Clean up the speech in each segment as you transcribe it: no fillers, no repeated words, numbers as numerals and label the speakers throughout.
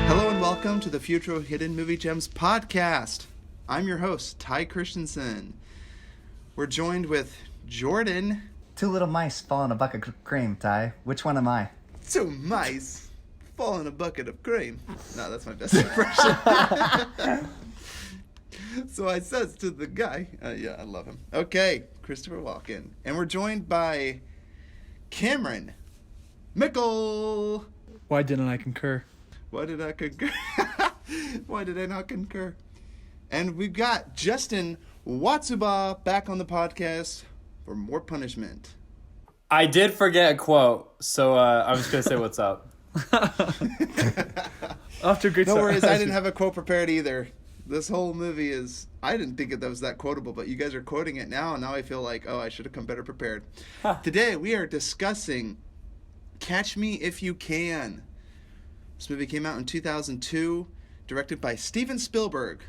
Speaker 1: Hello and welcome to the Futro Hidden Movie Gems podcast. I'm your host, Ty Christensen. We're joined with Jordan.
Speaker 2: Two little mice fall in a bucket of cream, Ty. Which one am I?
Speaker 1: Two mice fall in a bucket of cream. No, that's my best impression. So I says to the guy, yeah, I love him. Okay, Christopher Walken. And we're joined by Cameron Mickle.
Speaker 3: Why didn't I concur?
Speaker 1: Why did I concur? Why did I not concur? And we've got Justin Watsuba back on the podcast for more punishment.
Speaker 4: I did forget a quote, so I was going to say what's up.
Speaker 3: Off to a great
Speaker 1: No
Speaker 3: start.
Speaker 1: worries, I didn't have a quote prepared either. This whole movie is, I didn't think that was that quotable, but you guys are quoting it now, and now I feel like, oh, I should have come better prepared. Today, we are discussing Catch Me If You Can. This movie came out in 2002, directed by Steven Spielberg,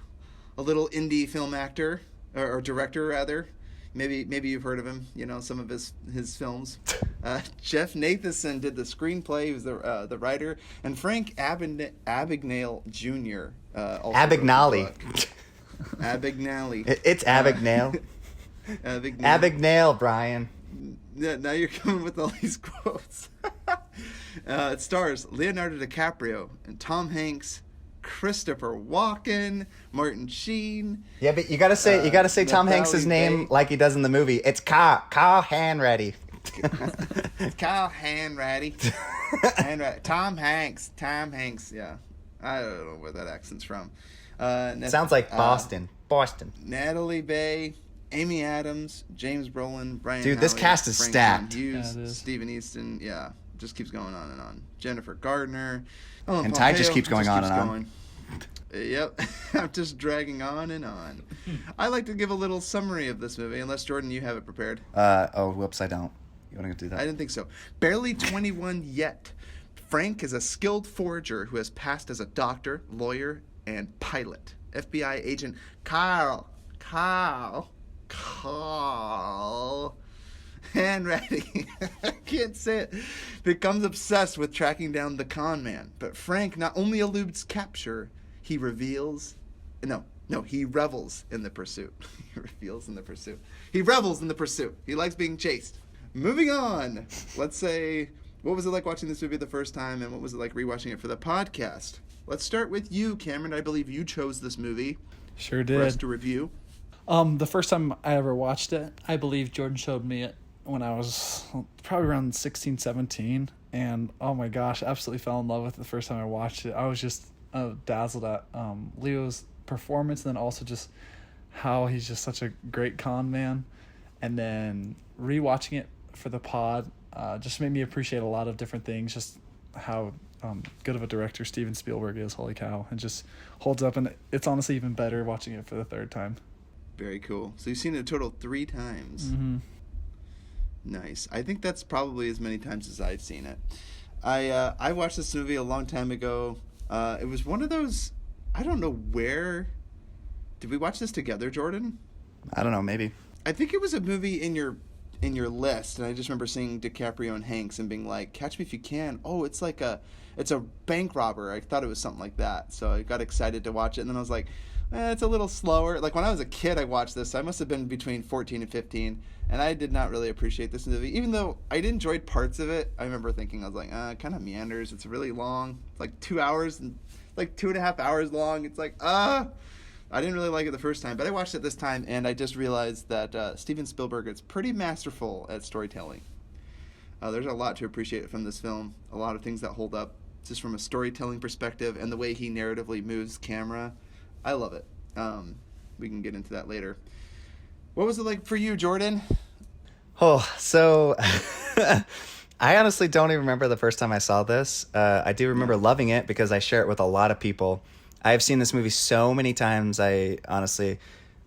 Speaker 1: a little indie film actor, or director, rather. Maybe you've heard of him, you know, some of his films. Jeff Nathanson did the screenplay. He was the writer. And Frank Abagnale Jr. Also
Speaker 2: Abagnale.
Speaker 1: Abagnale.
Speaker 2: It's Abagnale. Abagnale, Brian.
Speaker 1: Yeah, now you're coming with all these quotes. It stars Leonardo DiCaprio and Tom Hanks, Christopher Walken, Martin Sheen.
Speaker 2: Yeah, but you gotta say Tom Hanks' name like he does in the movie. It's Kyle Hanratty.
Speaker 1: Kyle Hanratty. Tom Hanks. Yeah, I don't know where that accent's from.
Speaker 2: Sounds like Boston.
Speaker 1: Natalie Bay, Amy Adams, James Brolin, Brian.
Speaker 2: Dude, this
Speaker 1: Howley,
Speaker 2: cast is
Speaker 1: Frank
Speaker 2: stacked.
Speaker 1: Hughes,
Speaker 3: Yeah, it is.
Speaker 1: Stephen Easton. Yeah, just keeps going on and on. Jennifer Gardner. Ellen
Speaker 2: And Ty just
Speaker 1: Pompeo
Speaker 2: keeps going on and on.
Speaker 1: going. Yep, I'm just dragging on and on. I like to give a little summary of this movie, unless Jordan, you have it prepared.
Speaker 2: Oh, whoops, I don't. You want to do that?
Speaker 1: I didn't think so. Barely 21 yet. Frank is a skilled forager who has passed as a doctor, lawyer, and pilot. FBI agent Carl Hanratty, I can't say it, becomes obsessed with tracking down the con man. But Frank not only eludes capture, he revels in the pursuit. He revels in the pursuit. He likes being chased. Moving on. Let's say, what was it like watching this movie the first time, and what was it like rewatching it for the podcast? Let's start with you, Cameron. I believe you chose this movie
Speaker 3: Sure
Speaker 1: for us
Speaker 3: did.
Speaker 1: to review.
Speaker 3: The first time I ever watched it, I believe Jordan showed me it when I was probably around 16, 17. And oh my gosh, absolutely fell in love with it the first time I watched it. I was just dazzled at Leo's performance, and then also just how he's just such a great con man. And then rewatching it for the pod just made me appreciate a lot of different things, just how good of a director Steven Spielberg is, holy cow, and just holds up. And it's honestly even better watching it for the third time.
Speaker 1: Very cool. So you've seen it a total 3 times.
Speaker 3: Mm-hmm.
Speaker 1: Nice. I think that's probably as many times as I've seen it. I watched this movie a long time ago. It was one of those, I don't know where. Did we watch this together, Jordan?
Speaker 2: I don't know, maybe.
Speaker 1: I think it was a movie in your list, and I just remember seeing DiCaprio and Hanks and being like, "Catch Me If You Can." Oh, it's a bank robber. I thought it was something like that, so I got excited to watch it, and then I was like, it's a little slower. Like when I was a kid, I watched this. I must have been between 14 and 15, and I did not really appreciate this movie, even though I enjoyed parts of it. I remember thinking, I was like, it kind of meanders. It's really long. It's like 2 hours and like 2.5 hours long. It's like, I didn't really like it the first time, but I watched it this time, and I just realized that Steven Spielberg is pretty masterful at storytelling. There's a lot to appreciate from this film, a lot of things that hold up just from a storytelling perspective and the way he narratively moves camera. I love it. We can get into that later. What was it like for you, Jordan?
Speaker 2: Oh, so I honestly don't even remember the first time I saw this. I do remember loving it because I share it with a lot of people. I've seen this movie so many times. I honestly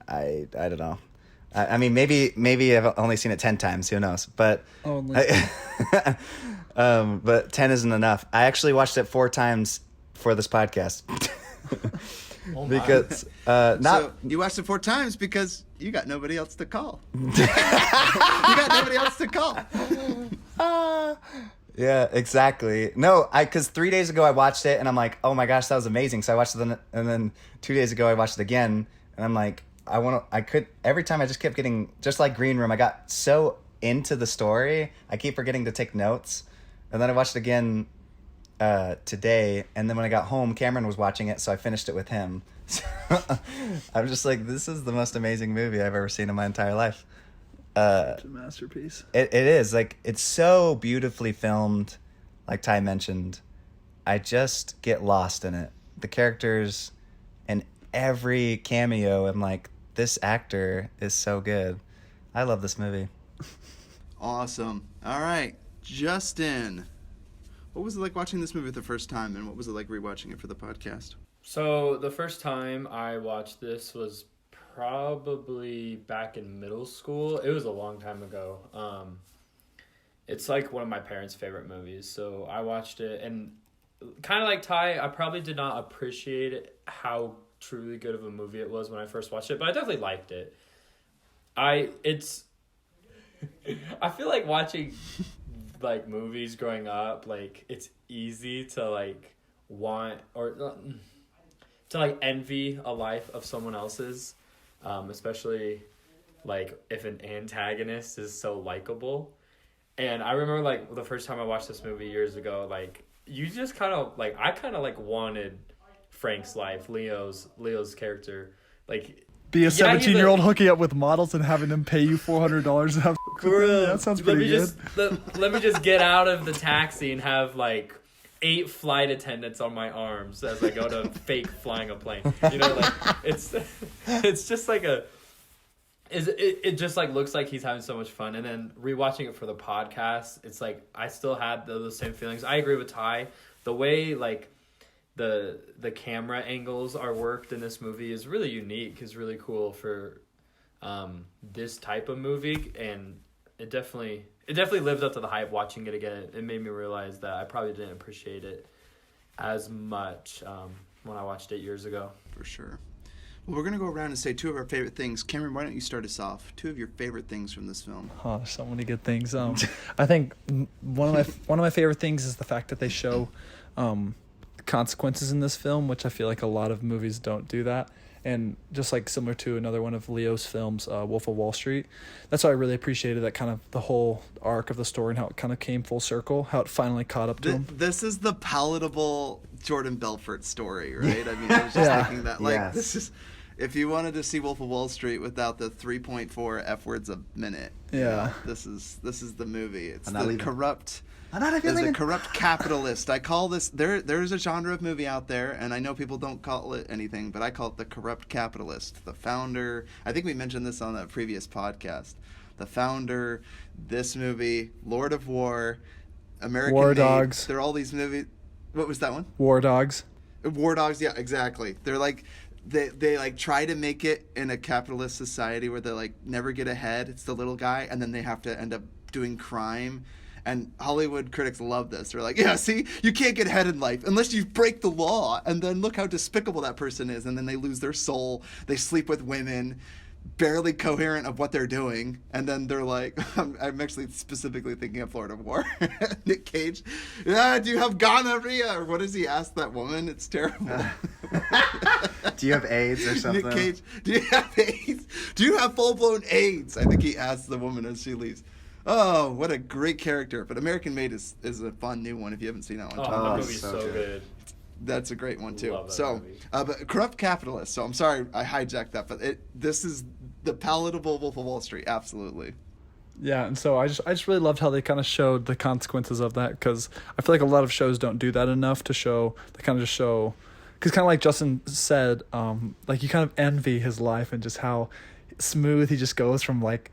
Speaker 2: don't know. I mean, maybe I've only seen it 10 times. Who knows? But but 10 isn't enough. I actually watched it 4 times for this podcast. Because
Speaker 1: So you watched it 4 times because you got nobody else to call. You got nobody else to call.
Speaker 2: Yeah, exactly. No, because 3 days ago I watched it and I'm like, oh my gosh, that was amazing. So I watched it, and then 2 days ago I watched it again, and I'm like, every time I just kept getting, just like Green Room, I got so into the story, I keep forgetting to take notes. And then I watched it again today, and then when I got home, Cameron was watching it, so I finished it with him. So I'm just like, this is the most amazing movie I've ever seen in my entire life.
Speaker 3: It's a masterpiece.
Speaker 2: It is, like, it's so beautifully filmed, like Ty mentioned. I just get lost in it. The characters and every cameo, I'm like, this actor is so good. I love this movie.
Speaker 1: Awesome. All right, Justin, what was it like watching this movie the first time, and what was it like rewatching it for the podcast?
Speaker 4: So the first time I watched this was probably back in middle school. It was a long time ago. It's like one of my parents' favorite movies. So I watched it, and kind of like Ty, I probably did not appreciate how truly good of a movie it was when I first watched it, but I definitely liked it. I feel like watching like movies growing up, like it's easy to like want or to like envy a life of someone else's. Especially like if an antagonist is so likable. And I remember like the first time I watched this movie years ago, like you just kind of like, I kind of like wanted Frank's life, Leo's character, like
Speaker 3: Be a 17-year-old hooking up with models and having them pay you $400 to have that sounds pretty good.
Speaker 4: Let me just get out of the taxi and have like 8 flight attendants on my arms as I go to fake flying a plane. You know, like it's just like it just like looks like he's having so much fun. And then rewatching it for the podcast, it's like I still had those same feelings. I agree with Ty. The way like the camera angles are worked in this movie is really unique, is really cool for this type of movie, and it definitely lived up to the hype. Watching it again, it made me realize that I probably didn't appreciate it as much when I watched it years ago.
Speaker 1: For sure. Well, we're going to go around and say 2 of our favorite things. Cameron, why don't you start us off? 2 of your favorite things from this film.
Speaker 3: Oh, there's so many good things. I think one of my favorite things is the fact that they show consequences in this film, which I feel like a lot of movies don't do that. And just like similar to another one of Leo's films, Wolf of Wall Street, that's why I really appreciated that kind of the whole arc of the story and how it kind of came full circle, how it finally caught up to him.
Speaker 1: This is the palatable Jordan Belfort story, right? I mean, I was just thinking that, like,
Speaker 2: Yes.
Speaker 1: this is, if you wanted to see Wolf of Wall Street without the 3.4 F words a minute, you know, this is the movie. It's the corrupt. As a corrupt capitalist, I call this, there's a genre of movie out there, and I know people don't call it anything, but I call it the corrupt capitalist. The Founder, I think we mentioned this on a previous podcast. The Founder, this movie, Lord of War, American
Speaker 3: War
Speaker 1: Made,
Speaker 3: Dogs.
Speaker 1: They're all these movies. What was that one?
Speaker 3: War Dogs.
Speaker 1: War Dogs, yeah, exactly. They're like, they like try to make it in a capitalist society where they like never get ahead. It's the little guy, and then they have to end up doing crime. And Hollywood critics love this. They're like, yeah, see, you can't get ahead in life unless you break the law. And then look how despicable that person is. And then they lose their soul. They sleep with women, barely coherent of what they're doing. And then they're like, I'm actually specifically thinking of Lord of War. Nick Cage, do you have gonorrhea? Or what does he ask that woman? It's terrible.
Speaker 2: Do you have AIDS or something?
Speaker 1: Nick Cage, do you have AIDS? Do you have full-blown AIDS? I think he asks the woman as she leaves. Oh, what a great character. But American Made is a fun new one if you haven't seen that one.
Speaker 4: Oh, that movie's so good.
Speaker 1: That's a great one, too.
Speaker 4: Love that
Speaker 1: so,
Speaker 4: movie.
Speaker 1: but corrupt capitalist. So I'm sorry I hijacked that, but this is the palatable Wolf of Wall Street. Absolutely.
Speaker 3: Yeah, and so I just really loved how they kind of showed the consequences of that, because I feel like a lot of shows don't do that enough to show. They kind of just show, because kind of like Justin said, like you kind of envy his life and just how smooth he just goes from like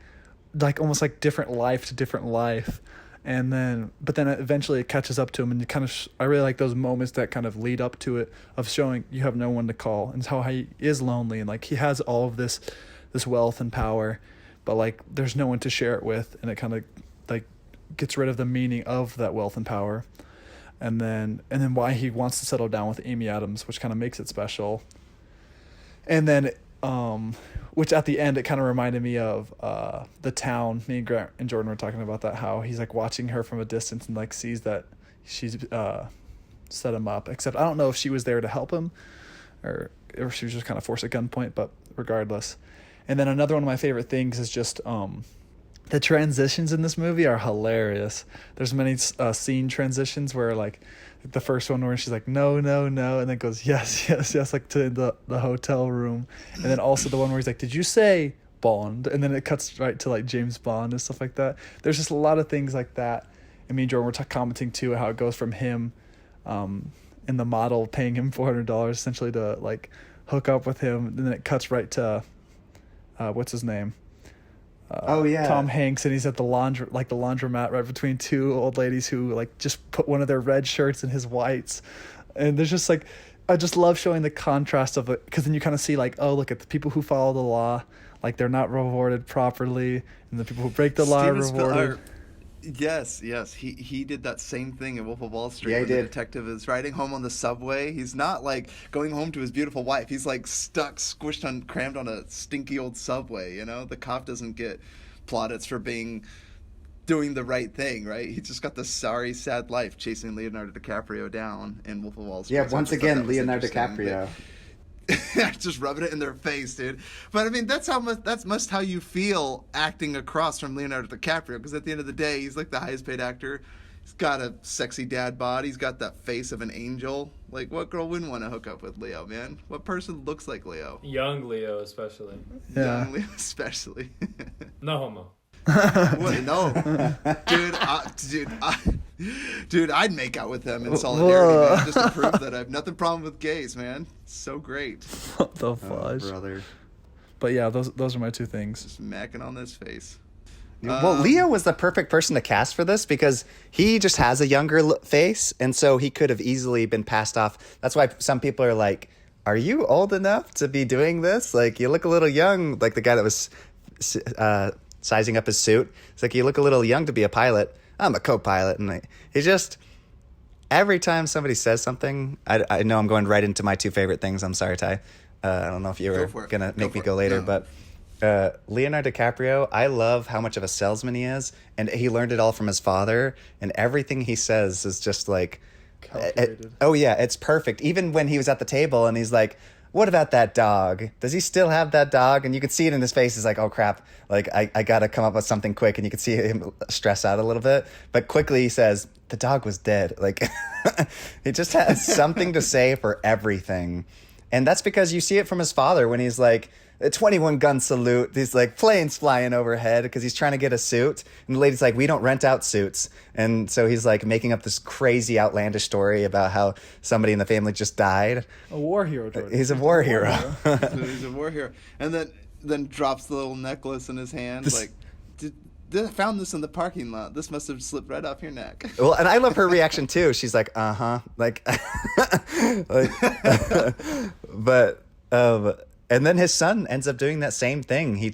Speaker 3: almost like different life to different life, and then eventually it catches up to him, and you kind of I really like those moments that kind of lead up to it, of showing you have no one to call, and how he is lonely, and like he has all of this wealth and power, but like there's no one to share it with, and it kind of like gets rid of the meaning of that wealth and power, and then why he wants to settle down with Amy Adams, which kind of makes it special. And then which at the end it kind of reminded me of The Town. Me and Grant and Jordan were talking about that, how he's like watching her from a distance and like sees that she's set him up, except I don't know if she was there to help him or she was just kind of forced at gunpoint, but regardless. And then another one of my favorite things is just the transitions in this movie are hilarious. There's many scene transitions where like the first one where she's like no no no, and then goes yes yes yes, like to the hotel room, and then also the one where he's like, did you say Bond? And then it cuts right to like James Bond and stuff like that. There's just a lot of things like that. And me and Jordan were commenting too how it goes from him and the model paying him $400 essentially to like hook up with him, and then it cuts right to what's his name, Tom Hanks, and he's at the laundromat right between two old ladies who like just put one of their red shirts in his whites. And there's just like, I just love showing the contrast of it, because then you kind of see like, oh, look at the people who follow the law, like they're not rewarded properly, and the people who break the law are rewarded.
Speaker 1: Yes, he did that same thing in Wolf of Wall Street.
Speaker 2: Yeah, he
Speaker 1: when the
Speaker 2: did.
Speaker 1: detective is riding home on the subway. He's not like going home to his beautiful wife. He's like stuck, crammed on a stinky old subway. You know, the cop doesn't get plaudits for doing the right thing, right? He just got this sorry, sad life chasing Leonardo DiCaprio down in Wolf of Wall Street.
Speaker 2: Yeah,
Speaker 1: So I
Speaker 2: once
Speaker 1: just thought
Speaker 2: again,
Speaker 1: that was
Speaker 2: Leonardo
Speaker 1: interesting.
Speaker 2: DiCaprio.
Speaker 1: Just rubbing it in their face, dude. But I mean, that's most how you feel acting across from Leonardo DiCaprio, because at the end of the day, he's like the highest paid actor. He's got a sexy dad bod. He's got that face of an angel. Like, what girl wouldn't want to hook up with Leo, man? What person looks like Leo?
Speaker 4: Young Leo, especially.
Speaker 3: Yeah.
Speaker 1: Young Leo, especially.
Speaker 4: No homo.
Speaker 1: What? No, dude, I'd make out with him in solidarity, man, just to prove that I have nothing problem with gays, man. So great,
Speaker 3: What the fudge?
Speaker 2: Brother.
Speaker 3: But yeah, those are my two things.
Speaker 1: just macking on this face.
Speaker 2: Well, Leo was the perfect person to cast for this because he just has a younger face, and so he could have easily been passed off. That's why some people are like, are you old enough to be doing this? Like, you look a little young, like the guy that was sizing up his suit. It's like, you look a little young to be a pilot. I'm a co-pilot. And like, he just, every time somebody says something, I know I'm going right into my two favorite things. I'm sorry, Ty. I don't know if you were going to make me go later,
Speaker 1: No.
Speaker 2: but Leonardo DiCaprio, I love how much of a salesman he is. And he learned it all from his father. And everything he says is just like,
Speaker 3: Calculated.
Speaker 2: oh yeah, it's perfect. Even when he was at the table and he's like, what about that dog? Does he still have that dog? And you could see it in his face. He's like, oh crap, like I got to come up with something quick. And you could see him stress out a little bit. But quickly he says, the dog was dead. Like, he just has something to say for everything. And that's because you see it from his father when he's like, a 21 gun salute. These like planes flying overhead because he's trying to get a suit. And the lady's like, we don't rent out suits. And so he's like making up this crazy outlandish story about how somebody in the family just died.
Speaker 3: A war hero, Jordan.
Speaker 2: He's a war hero.
Speaker 1: So he's a war hero, and then drops the little necklace in his hand. Like, I found this in the parking lot. This must have slipped right off your neck.
Speaker 2: Well, and I love her reaction too. She's like, like, but, and then his son ends up doing that same thing. He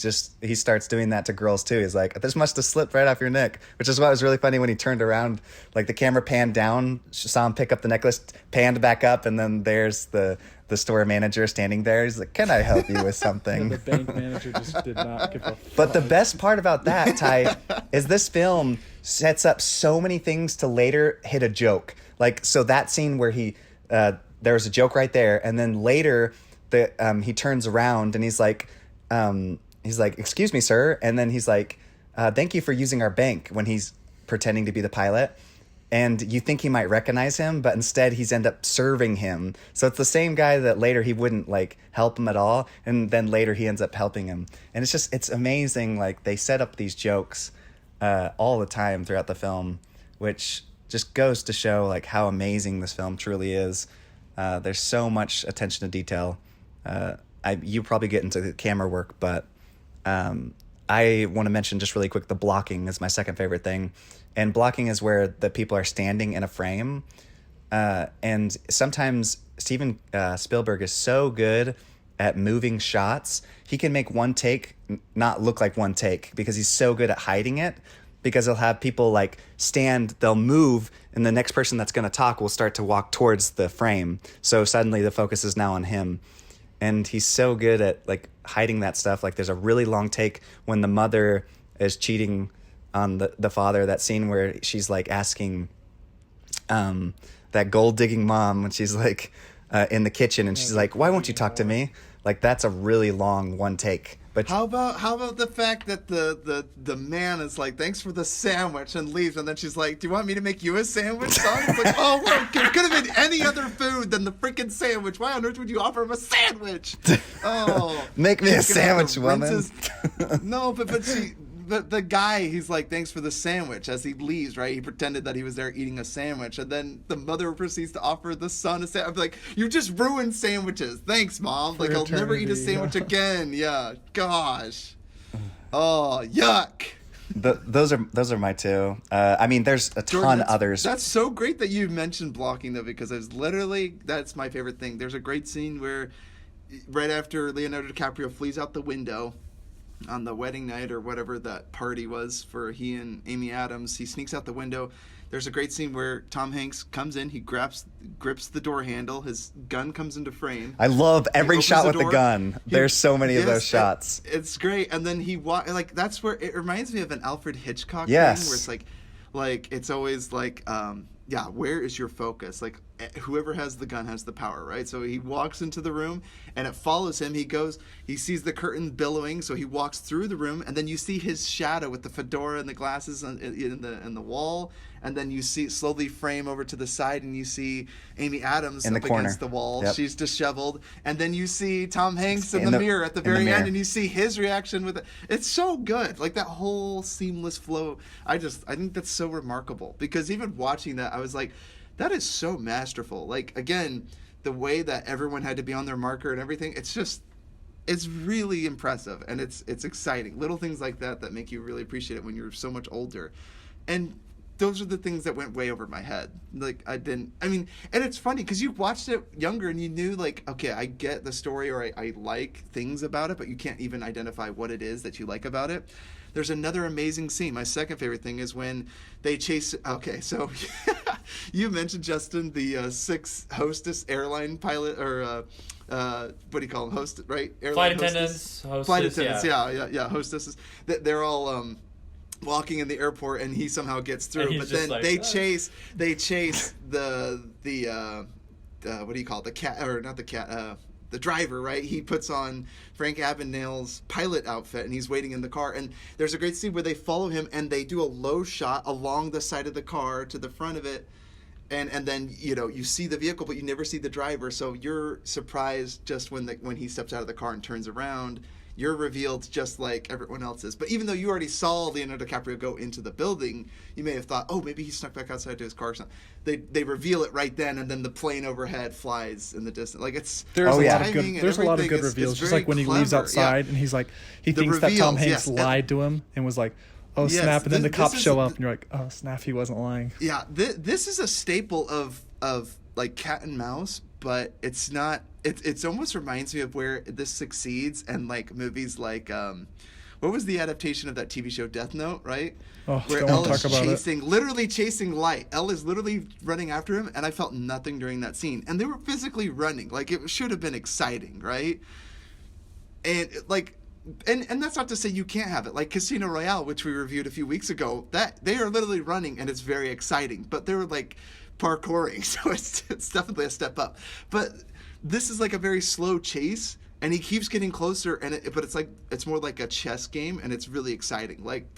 Speaker 2: starts doing that to girls too. He's like, this must have slipped right off your neck, which is why it was really funny when he turned around, like the camera panned down, saw him pick up the necklace, panned back up. And then there's the store manager standing there. He's like, can I help you with something?
Speaker 3: The bank manager just did not give a
Speaker 2: But the best part about that, Ty, is this film sets up so many things to later hit a joke. Like, so that scene where there was a joke right there, and then later he turns around and he's like, excuse me, sir. And then he's like, thank you for using our bank, when he's pretending to be the pilot. And you think he might recognize him, but instead he's end up serving him. So it's the same guy that later he wouldn't like help him at all. And then later he ends up helping him. And it's amazing. Like, they set up these jokes all the time throughout the film, which just goes to show like how amazing this film truly is. There's so much attention to detail. You probably get into the camera work, but I want to mention just really quick, the blocking is my second favorite thing. And blocking is where the people are standing in a frame. And sometimes Steven Spielberg is so good at moving shots. He can make one take not look like one take because he's so good at hiding it. Because he'll have people like stand, they'll move, and the next person that's going to talk will start to walk towards the frame. So suddenly the focus is now on him. and he's so good at like hiding that stuff. Like there's a really long take when the mother is cheating on the father, that scene where she's like asking that gold digging mom when she's like in the kitchen and she's like, why won't you talk to me? Like that's a really long one take. But
Speaker 1: how about the fact that the man is like, thanks for the sandwich, and leaves, and then she's like, do you want me to make you a sandwich, son? It's like, oh, well, it could have been any other food than the freaking sandwich. Why on earth would you offer him a sandwich? Oh,
Speaker 2: make me a sandwich, woman.
Speaker 1: No, but she. The guy, he's like, thanks for the sandwich, as he leaves, right? He pretended that he was there eating a sandwich, and then the mother proceeds to offer the son a sandwich. I'm like, you just ruined sandwiches. Thanks, Mom.
Speaker 3: For
Speaker 1: like, I'll never eat a sandwich again. Yeah, gosh. Oh, yuck.
Speaker 2: Those are my two. I mean, there's a ton
Speaker 1: Jordan,
Speaker 2: others.
Speaker 1: That's so great that you mentioned blocking, though, because that's my favorite thing. There's a great scene where right after Leonardo DiCaprio flees out the window on the wedding night or whatever that party was for he and Amy Adams, he sneaks out the window. There's a great scene where Tom Hanks comes in, he grips the door handle, his gun comes into frame.
Speaker 2: I love every shot with the gun.
Speaker 1: He,
Speaker 2: There's so many of those shots.
Speaker 1: It's great. And then he like that's where it reminds me of an Alfred Hitchcock thing where it's like it's always like where is your focus? Like whoever has the gun has the power, right? So he walks into the room and it follows him. He sees the curtain billowing, so he walks through the room, and then you see his shadow with the fedora and the glasses in the wall, and then you see it slowly frame over to the side, and you see Amy Adams
Speaker 2: in the
Speaker 1: up
Speaker 2: corner
Speaker 1: against the wall.
Speaker 2: Yep.
Speaker 1: She's disheveled, and then you see Tom Hanks in the mirror at the very end, and you see his reaction with it. It's so good, like that whole seamless flow. I think that's so remarkable, because even watching that, I was like, that is so masterful. Like, again, the way that everyone had to be on their marker and everything, it's really impressive, and it's exciting. Little things like that make you really appreciate it when you're so much older. And those are the things that went way over my head. Like, and it's funny because you watched it younger and you knew, like, okay, I get the story, or I like things about it, but you can't even identify what it is that you like about it. There's another amazing scene. My second favorite thing is when they chase. Okay, so you mentioned, Justin, the six hostess airline pilot, or what do you call them? Host, right? Airline
Speaker 4: flight attendants.
Speaker 1: Flight attendants. Yeah. Hostesses. They're all walking in the airport, and he somehow gets through. But then they chase the what do you call it? The cat, or not the cat. The driver, right? He puts on Frank Abagnale's pilot outfit, and he's waiting in the car. And there's a great scene where they follow him, and they do a low shot along the side of the car to the front of it. And then, you see the vehicle, but you never see the driver. So you're surprised just when he steps out of the car and turns around. You're revealed just like everyone else is. But even though you already saw Leonardo DiCaprio go into the building, you may have thought, oh, maybe he snuck back outside to his car or something. They reveal it right then, and then the plane overhead flies in the distance. Like,
Speaker 3: there's a lot of good reveals. Just like when he leaves outside, and he's like, he thinks that Tom Hanks lied to him and was like, oh, snap, and then the cops show up, and you're like, oh, snap, he wasn't lying.
Speaker 1: Yeah, this is a staple of like cat and mouse, but it's not. It almost reminds me of where this succeeds, and like movies like what was the adaptation of that TV show Death Note, right?
Speaker 3: Oh,
Speaker 1: where Elle is literally chasing Light. Elle is literally running after him, and I felt nothing during that scene. And they were physically running, like it should have been exciting, right? And like, and that's not to say you can't have it. Like Casino Royale, which we reviewed a few weeks ago, that they are literally running, and it's very exciting. But they were like parkouring, so it's definitely a step up. But this is like a very slow chase, and he keeps getting closer, but it's more like a chess game, and it's really exciting. Like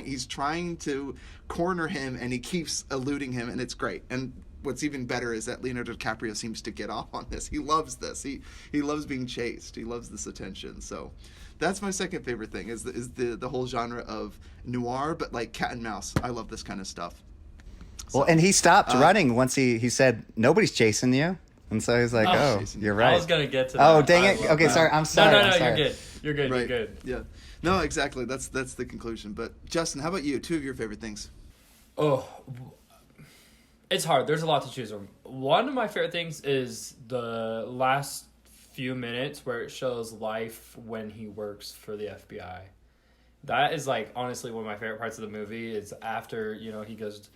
Speaker 1: he's trying to corner him, and he keeps eluding him, and it's great. And what's even better is that Leonardo DiCaprio seems to get off on this. He loves this. He loves being chased. He loves this attention. So that's my second favorite thing is the whole genre of noir, but like cat and mouse. I love this kind of stuff. So,
Speaker 2: well, and he stopped running once he said, nobody's chasing you. And so he's like, oh, you're right.
Speaker 4: I was going to get to that.
Speaker 2: Oh, dang it. Okay, sorry. I'm sorry.
Speaker 4: No, you're good. You're good.
Speaker 1: Right.
Speaker 4: You're good.
Speaker 1: Yeah. No, exactly. That's the conclusion. But Justin, how about you? Two of your favorite things.
Speaker 4: Oh, it's hard. There's a lot to choose from. One of my favorite things is the last few minutes where it shows life when he works for the FBI. That is like honestly one of my favorite parts of the movie. Is after he goes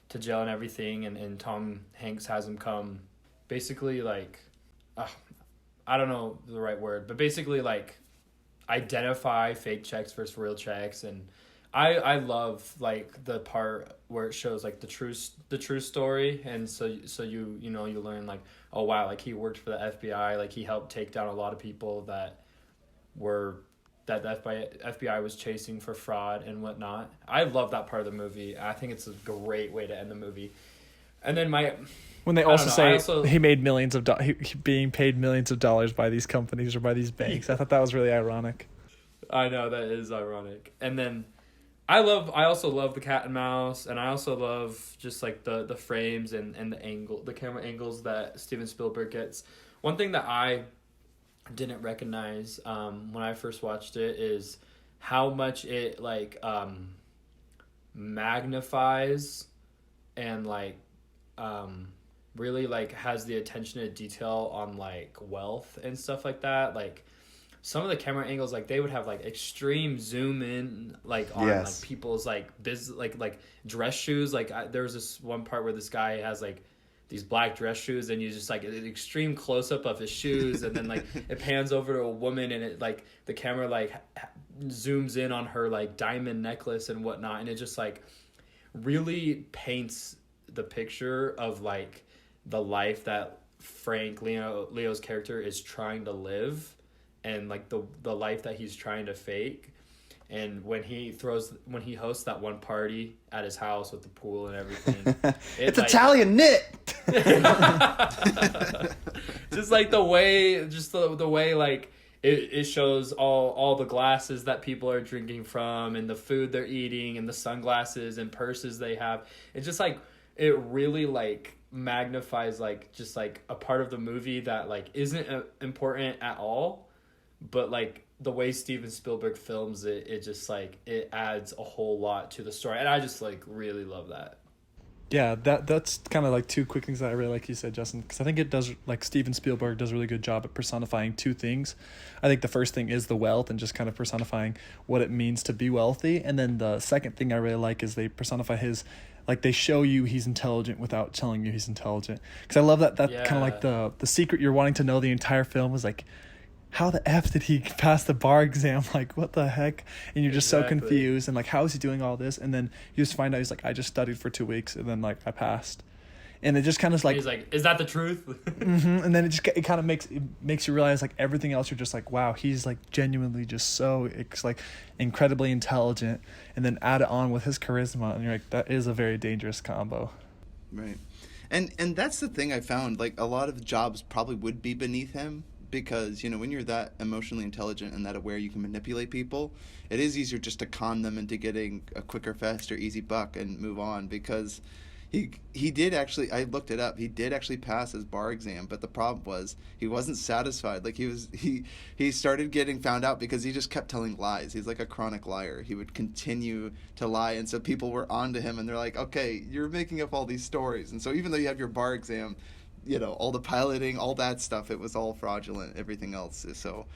Speaker 4: to jail and everything, and Tom Hanks has him come. Basically, like, I don't know the right word, but basically like identify fake checks versus real checks. And I love like the part where it shows like the true story. And so you know, you learn like, oh wow, like he worked for the FBI, like he helped take down a lot of people that the FBI was chasing for fraud and whatnot. I love that part of the movie. I think it's a great way to end the movie. And then
Speaker 3: when they
Speaker 4: I don't
Speaker 3: also
Speaker 4: know,
Speaker 3: say he made millions of being paid millions of dollars by these companies or by these banks, I thought that was really ironic.
Speaker 4: I know that is ironic. And then I also love the cat and mouse, and I also love just like the frames and the camera angles that Steven Spielberg gets. One thing that I didn't recognize when I first watched it is how much it like magnifies and like really like has the attention to detail on like wealth and stuff like that. Like some of the camera angles, like they would have like extreme zoom in like on like people's like like dress shoes. Like there was this one part where this guy has like these black dress shoes, and you just like an extreme close up of his shoes, and then like it pans over to a woman, and it like the camera like zooms in on her like diamond necklace and whatnot, and it just like really paints the picture of like the life that Leo's character is trying to live, and like the life that he's trying to fake. And when he hosts that one party at his house with the pool and everything,
Speaker 2: it's like, Italian knit.
Speaker 4: Just like the way like it shows all the glasses that people are drinking from, and the food they're eating, and the sunglasses and purses they have. It's just like it really like magnifies like just like a part of the movie that like isn't important at all, but like the way Steven Spielberg films it, it just like it adds a whole lot to the story, and I just like really love that.
Speaker 3: Yeah, that's kind of like two quick things that I really like you said, Justin, because I think it does, like Steven Spielberg does a really good job at personifying two things. I think the first thing is the wealth and just kind of personifying what it means to be wealthy, and then the second thing I really like is they personify his, like they show you he's intelligent without telling you he's intelligent. Because I love that kind of like the secret you're wanting to know the entire film is like, how the F did he pass the bar exam? Like, what the heck? And you're just so confused. And, like, how is he doing all this? And then you just find out he's like, I just studied for 2 weeks. And then, like, I passed. And it just kind of like...
Speaker 4: He's like, is that the truth?
Speaker 3: Mm-hmm. And then it kind of makes you realize, like, everything else you're just like, wow, he's, like, genuinely just so, like, incredibly intelligent. And then add it on with his charisma. And you're like, that is a very dangerous combo.
Speaker 1: Right. And that's the thing I found. Like, a lot of jobs probably would be beneath him. Because, you know, when you're that emotionally intelligent and that aware you can manipulate people, it is easier just to con them into getting a quicker, faster, easy buck and move on. Because he did actually, I looked it up, he did actually pass his bar exam, but the problem was he wasn't satisfied. Like he started getting found out because he just kept telling lies. He's like a chronic liar. He would continue to lie, and so people were onto him, and they're like, okay, you're making up all these stories. And so even though you have your bar exam, you know, all the piloting, all that stuff, it was all fraudulent, everything else. So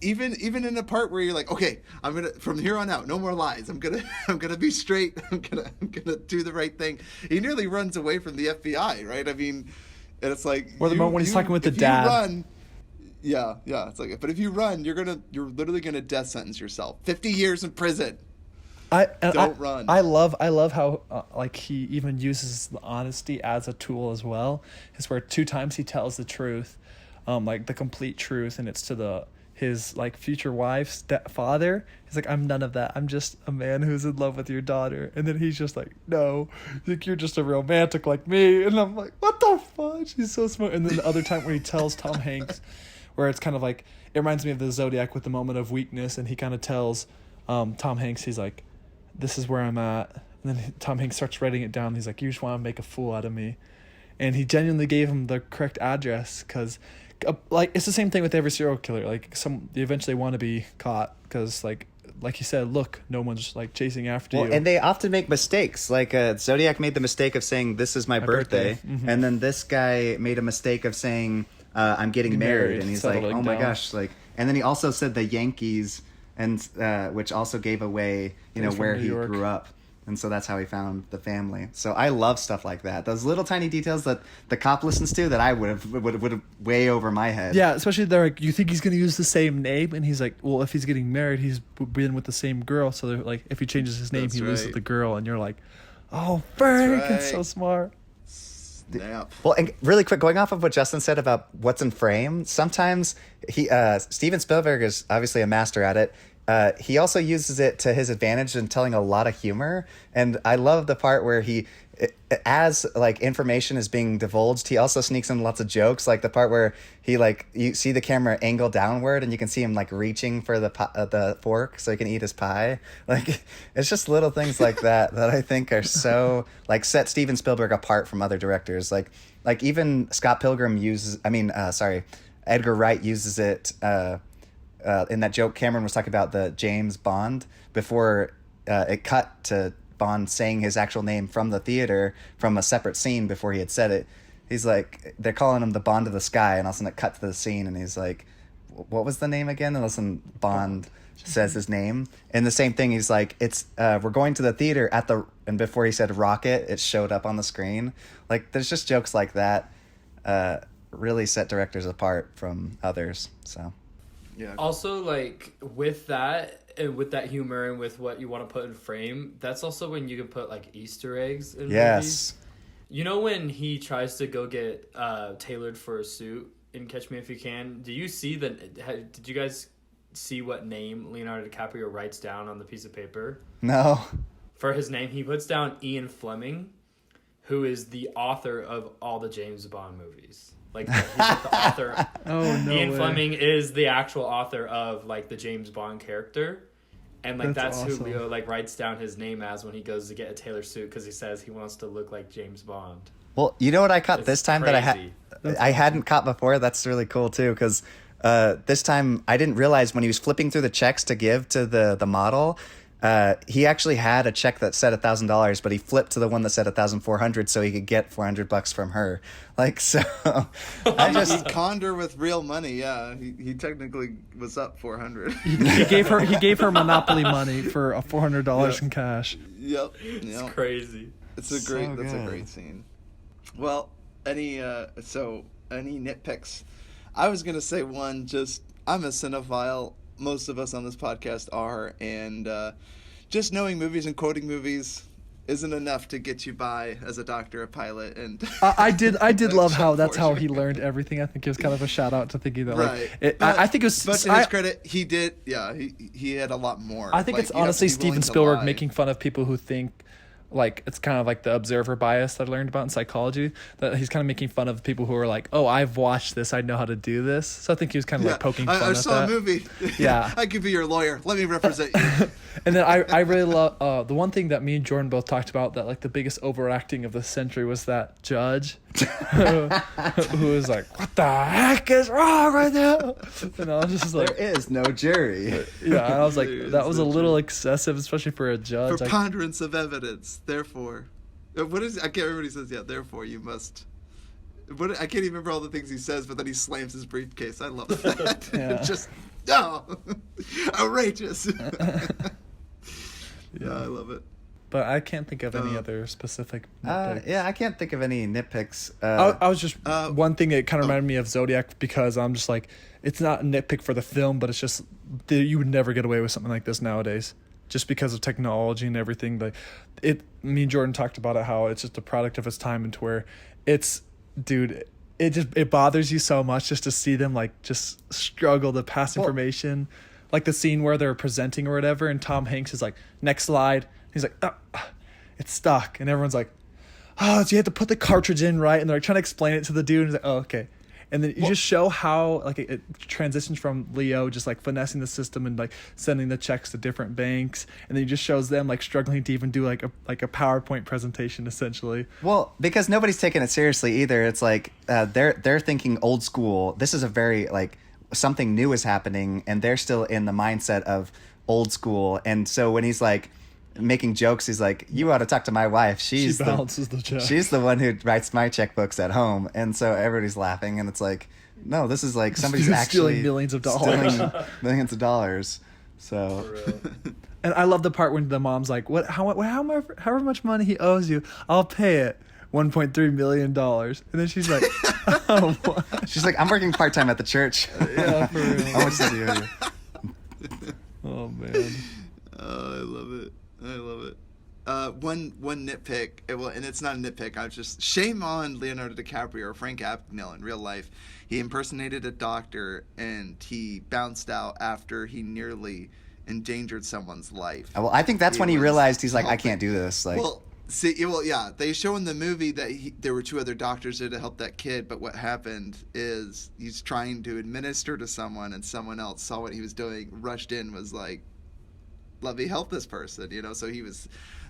Speaker 1: even in a part where you're like, okay, I'm gonna, from here on out, no more lies, I'm gonna be straight, I'm gonna do the right thing, he nearly runs away from the FBI, right? I mean, and it's like,
Speaker 3: or the moment when he's talking with the dad,
Speaker 1: yeah, it's like, but if you run, you're literally gonna death sentence yourself, 50 years in prison. Don't run.
Speaker 3: I love how like he even uses the honesty as a tool as well. It's where 2 times he tells the truth, like the complete truth, and it's to his like future wife's father. He's like, I'm none of that. I'm just a man who's in love with your daughter. And then he's just like, no, like you're just a romantic like me. And I'm like, what the fuck? He's so smart. And then the other time where he tells Tom Hanks, where it's kind of like, it reminds me of the Zodiac with the moment of weakness, and he kind of tells Tom Hanks, he's like, this is where I'm at. And then Tom Hanks starts writing it down. He's like, you just want to make a fool out of me. And he genuinely gave him the correct address because, like, it's the same thing with every serial killer. Like, they eventually want to be caught because, like you said, look, no one's, like, chasing after you.
Speaker 2: And they often make mistakes. Like, Zodiac made the mistake of saying, this is my birthday.
Speaker 3: Mm-hmm.
Speaker 2: And then this guy made a mistake of saying, I'm getting married. And he's like, oh, my gosh. Like, and then he also said the Yankees, and which also gave away, you know, where he grew up. And so that's how he found the family. So I love stuff like that. Those little tiny details that the cop listens to that I would have way over my head.
Speaker 3: Yeah, especially they're like, you think he's gonna use the same name, and he's like, well, if he's getting married, he's been with the same girl. So they're like, if he changes his name,
Speaker 1: That's
Speaker 3: he loses
Speaker 1: right.
Speaker 3: the girl, and you're like, oh, Frank,
Speaker 1: right.
Speaker 3: it's so smart.
Speaker 1: Snap.
Speaker 2: Well, and really quick, going off of what Justin said about what's in frame, sometimes Steven Spielberg is obviously a master at it. He also uses it to his advantage in telling a lot of humor. And I love the part where as like information is being divulged, he also sneaks in lots of jokes, like the part where he like you see the camera angle downward and you can see him like reaching for the fork so he can eat his pie. Like it's just little things like that I think are so like set Steven Spielberg apart from other directors. Like even Scott Pilgrim Edgar Wright uses it in that joke Cameron was talking about, the James Bond, before it cut to Bond saying his actual name from the theater from a separate scene before he had said it. He's like, they're calling him the Bond of the Sky, and all of a sudden it cut to the scene and he's like, what was the name again? And all of a sudden Bond says his name. And the same thing, he's like, it's we're going to the theater and before he said rocket, it showed up on the screen. Like there's just jokes like that really set directors apart from others. So
Speaker 1: Yeah.
Speaker 4: Also, like, with that, and with that humor and with what you want to put in frame, that's also when you can put, like, Easter eggs in movies. You know when he tries to go get tailored for a suit in Catch Me If You Can? Did you guys see what name Leonardo DiCaprio writes down on the piece of paper?
Speaker 2: No.
Speaker 4: For his name, he puts down Ian Fleming, who is the author of all the James Bond movies. Like, he's like the author.
Speaker 3: Oh, no
Speaker 4: Ian
Speaker 3: way.
Speaker 4: Fleming is the actual author of, like, the James Bond character. And, like, that's
Speaker 3: awesome.
Speaker 4: who Leo, like, writes down his name as when he goes to get a tailor suit, because he says he wants to look like James Bond.
Speaker 2: Well, you know what I caught
Speaker 4: It's
Speaker 2: this time
Speaker 4: crazy.
Speaker 2: that I hadn't caught before? That's really cool, too, because this time I didn't realize when he was flipping through the checks to give to the model, he actually had a check that said $1,000, but he flipped to the one that said 1,400 so he could get $400 from her. Like, so
Speaker 1: He conned her with real money. Yeah, he technically was up 400.
Speaker 3: He gave her Monopoly money for $400 in cash.
Speaker 1: Yep.
Speaker 4: It's crazy.
Speaker 1: That's
Speaker 2: So
Speaker 1: a
Speaker 2: good.
Speaker 1: great scene. Well, any nitpicks? I was gonna say one. Just I'm a cinephile. Most of us on this podcast are, and just knowing movies and quoting movies isn't enough to get you by as a doctor, a pilot, and
Speaker 3: I did love how that's how he learned everything. I think it was kind of a shout out to thinking that,
Speaker 1: right.
Speaker 3: I think it was.
Speaker 1: But to his credit, he did. Yeah, he had a lot more.
Speaker 3: I think
Speaker 1: Like,
Speaker 3: it's
Speaker 1: you have to
Speaker 3: honestly
Speaker 1: be willing
Speaker 3: Steven
Speaker 1: to
Speaker 3: Spielberg
Speaker 1: lie.
Speaker 3: making fun of people who think, like, it's kind of like the observer bias that I learned about in psychology, that he's kind of making fun of people who are like, oh, I've watched this, I know how to do this. So I think he was kind of like poking fun
Speaker 1: I
Speaker 3: at
Speaker 1: saw
Speaker 3: that.
Speaker 1: a movie.
Speaker 3: Yeah.
Speaker 1: I could be your lawyer. Let me represent you.
Speaker 3: And then I really love the one thing that me and Jordan both talked about, that like the biggest overacting of the century was that judge who was like, what the heck is wrong right now? And I was just like,
Speaker 2: there is no jury.
Speaker 3: yeah, and I was like,
Speaker 1: There
Speaker 3: that
Speaker 1: is
Speaker 3: was
Speaker 1: no
Speaker 3: a little
Speaker 1: jury.
Speaker 3: excessive, especially for a judge. Like,
Speaker 1: Preponderance of evidence. Therefore, what is? I can't remember what he says. Yeah. Therefore, you must. What I can't even remember all the things he says, but then he slams his briefcase. I love that.
Speaker 3: Yeah.
Speaker 1: Just outrageous. Yeah, I love it.
Speaker 3: but I can't think of any other specific nitpicks.
Speaker 2: Yeah, I can't think of any nitpicks.
Speaker 3: I was just one thing that kind of reminded me of Zodiac, because I'm just like, it's not a nitpick for the film, but it's just you would never get away with something like this nowadays, just because of technology and everything. Like me and Jordan talked about it, how it's just a product of its time, and to where it's, dude, it bothers you so much just to see them like just struggle to pass information. Like the scene where they're presenting or whatever, and Tom Hanks is like, next slide. He's like, it's stuck. And everyone's like, oh, so you have to put the cartridge in, right? And they're like trying to explain it to the dude. And he's like, oh, okay. And then you just show how like it transitions from Leo just like finessing the system and like sending the checks to different banks. And then he just shows them like struggling to even do like a PowerPoint presentation essentially.
Speaker 2: Well, because nobody's taking it seriously either. It's like they're thinking old school. This is a very like something new is happening, and they're still in the mindset of old school. And so when he's like making jokes, he's like, you ought to talk to my wife.
Speaker 3: She balances the check.
Speaker 2: She's the one who writes my checkbooks at home. And so everybody's laughing, and it's like, no, this is like somebody's
Speaker 3: Dude,
Speaker 2: actually
Speaker 3: stealing millions of dollars.
Speaker 2: stealing millions of dollars. So
Speaker 4: For real.
Speaker 3: And I love the part when the mom's like, "What? However much money he owes you, I'll pay it. $1.3 million." And then she's like, "Oh, what?"
Speaker 2: She's like, I'm working part-time at the church.
Speaker 3: Yeah, for real.
Speaker 2: How much do you owe you?
Speaker 3: Oh man.
Speaker 1: Oh, I love it. I love it. One nitpick, and it's not a nitpick. I was just shame on Leonardo DiCaprio or Frank Abagnale in real life. He impersonated a doctor and he bounced out after he nearly endangered someone's life.
Speaker 2: Well, I think that's when he realized he's like, I can't do this. Like,
Speaker 1: yeah, they show in the movie that there were two other doctors there to help that kid, but what happened is he's trying to administer to someone, and someone else saw what he was doing, rushed in, was like, let me help this person, so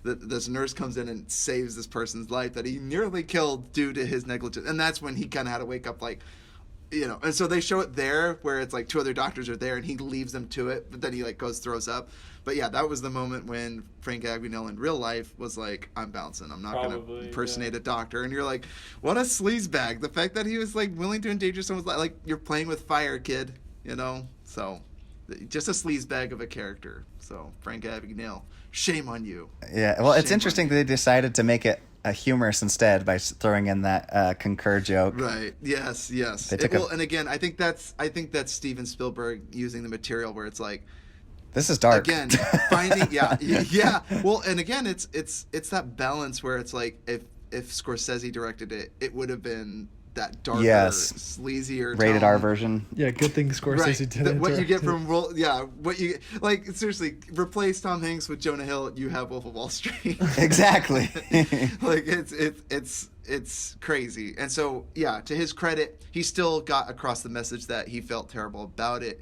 Speaker 1: this nurse comes in and saves this person's life that he nearly killed due to his negligence, and that's when he kind of had to wake up, like, and so they show it there where it's like two other doctors are there and he leaves them to it, but then he like throws up. But yeah, that was the moment when Frank Abagnale in real life was like, I'm bouncing. I'm not going to impersonate a doctor. And you're like, what a sleazebag. The fact that he was like willing to endanger someone's life, like, you're playing with fire, kid, So just a sleazebag of a character. So Frank Abagnale, shame on you.
Speaker 2: Yeah, well, it's interesting that they decided to make it humorous instead by throwing in that concur joke.
Speaker 1: Right. Yes. And again, I think that's Steven Spielberg using the material where it's like,
Speaker 2: this is dark.
Speaker 1: Again, finding yeah. Well, and again, it's that balance where it's like if Scorsese directed it, it would have been that darker, sleazier,
Speaker 2: rated
Speaker 1: tone.
Speaker 2: R version.
Speaker 3: Yeah, good thing Scorsese did it.
Speaker 1: What you get from what you like, seriously, replace Tom Hanks with Jonah Hill, you have Wolf of Wall Street.
Speaker 2: Exactly.
Speaker 1: Like it's crazy. And so yeah, to his credit, he still got across the message that he felt terrible about it.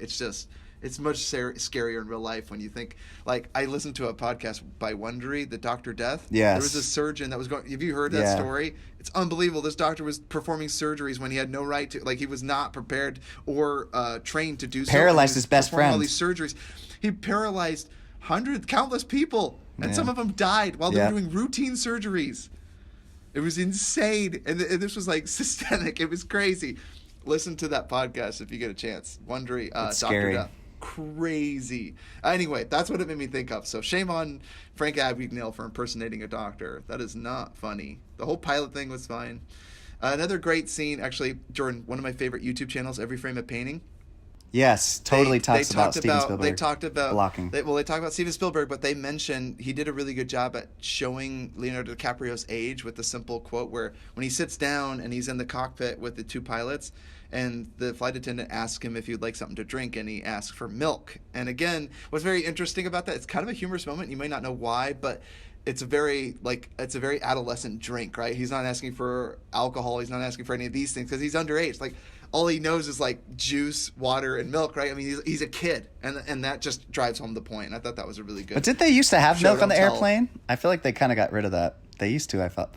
Speaker 1: It's much scarier in real life when you think, like, I listened to a podcast by Wondery, the Dr. Death.
Speaker 2: Yes.
Speaker 1: There was a surgeon that was going, have you heard that story? It's unbelievable. This doctor was performing surgeries when he had no right to, like, he was not prepared or trained to do so.
Speaker 2: Paralyzed his best friend.
Speaker 1: All these surgeries. He paralyzed countless people, and some of them died while they were doing routine surgeries. It was insane. And this was, like, systemic. It was crazy. Listen to that podcast if you get a chance. Wondery, Dr.
Speaker 2: Scary.
Speaker 1: Death. Crazy. Anyway, that's what it made me think of. So shame on Frank Abagnale for impersonating a doctor. That is not funny. The whole pilot thing was fine. Another great scene, actually, Jordan, one of my favorite YouTube channels, Every Frame of Painting.
Speaker 2: Yes, totally talks about Steven Spielberg.
Speaker 1: They talked about
Speaker 2: blocking.
Speaker 1: They talked about Steven Spielberg, but they mentioned he did a really good job at showing Leonardo DiCaprio's age with the simple quote where when he sits down and he's in the cockpit with the two pilots, and the flight attendant asks him if he'd like something to drink, and he asks for milk. And again, what's very interesting about that, it's kind of a humorous moment. You may not know why, but it's a very adolescent drink, right? He's not asking for alcohol. He's not asking for any of these things because he's underage. Like, all he knows is like juice, water, and milk, right? I mean, he's a kid, and that just drives home the point. And I thought that was a really good.
Speaker 2: But didn't they used to have milk on the
Speaker 1: tell.
Speaker 2: airplane? I feel like they kind of got rid of that. They used to, I thought.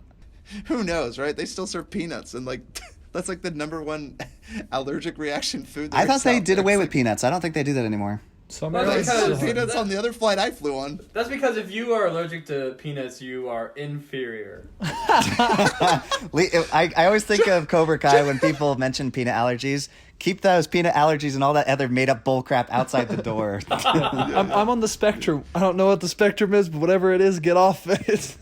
Speaker 1: Who knows, right? They still serve peanuts, and like that's like the number one allergic reaction food.
Speaker 2: I thought they did away with peanuts. I don't think they do that anymore.
Speaker 3: Some
Speaker 4: Well,
Speaker 1: They
Speaker 4: because-
Speaker 1: served peanuts on the other flight I flew on.
Speaker 4: That's because if you are allergic to peanuts, you are inferior.
Speaker 2: I always think of Cobra Kai when people mention peanut allergies. Keep those peanut allergies and all that other made-up bullcrap outside the door.
Speaker 3: I'm on the spectrum. I don't know what the spectrum is, but whatever it is, get off it.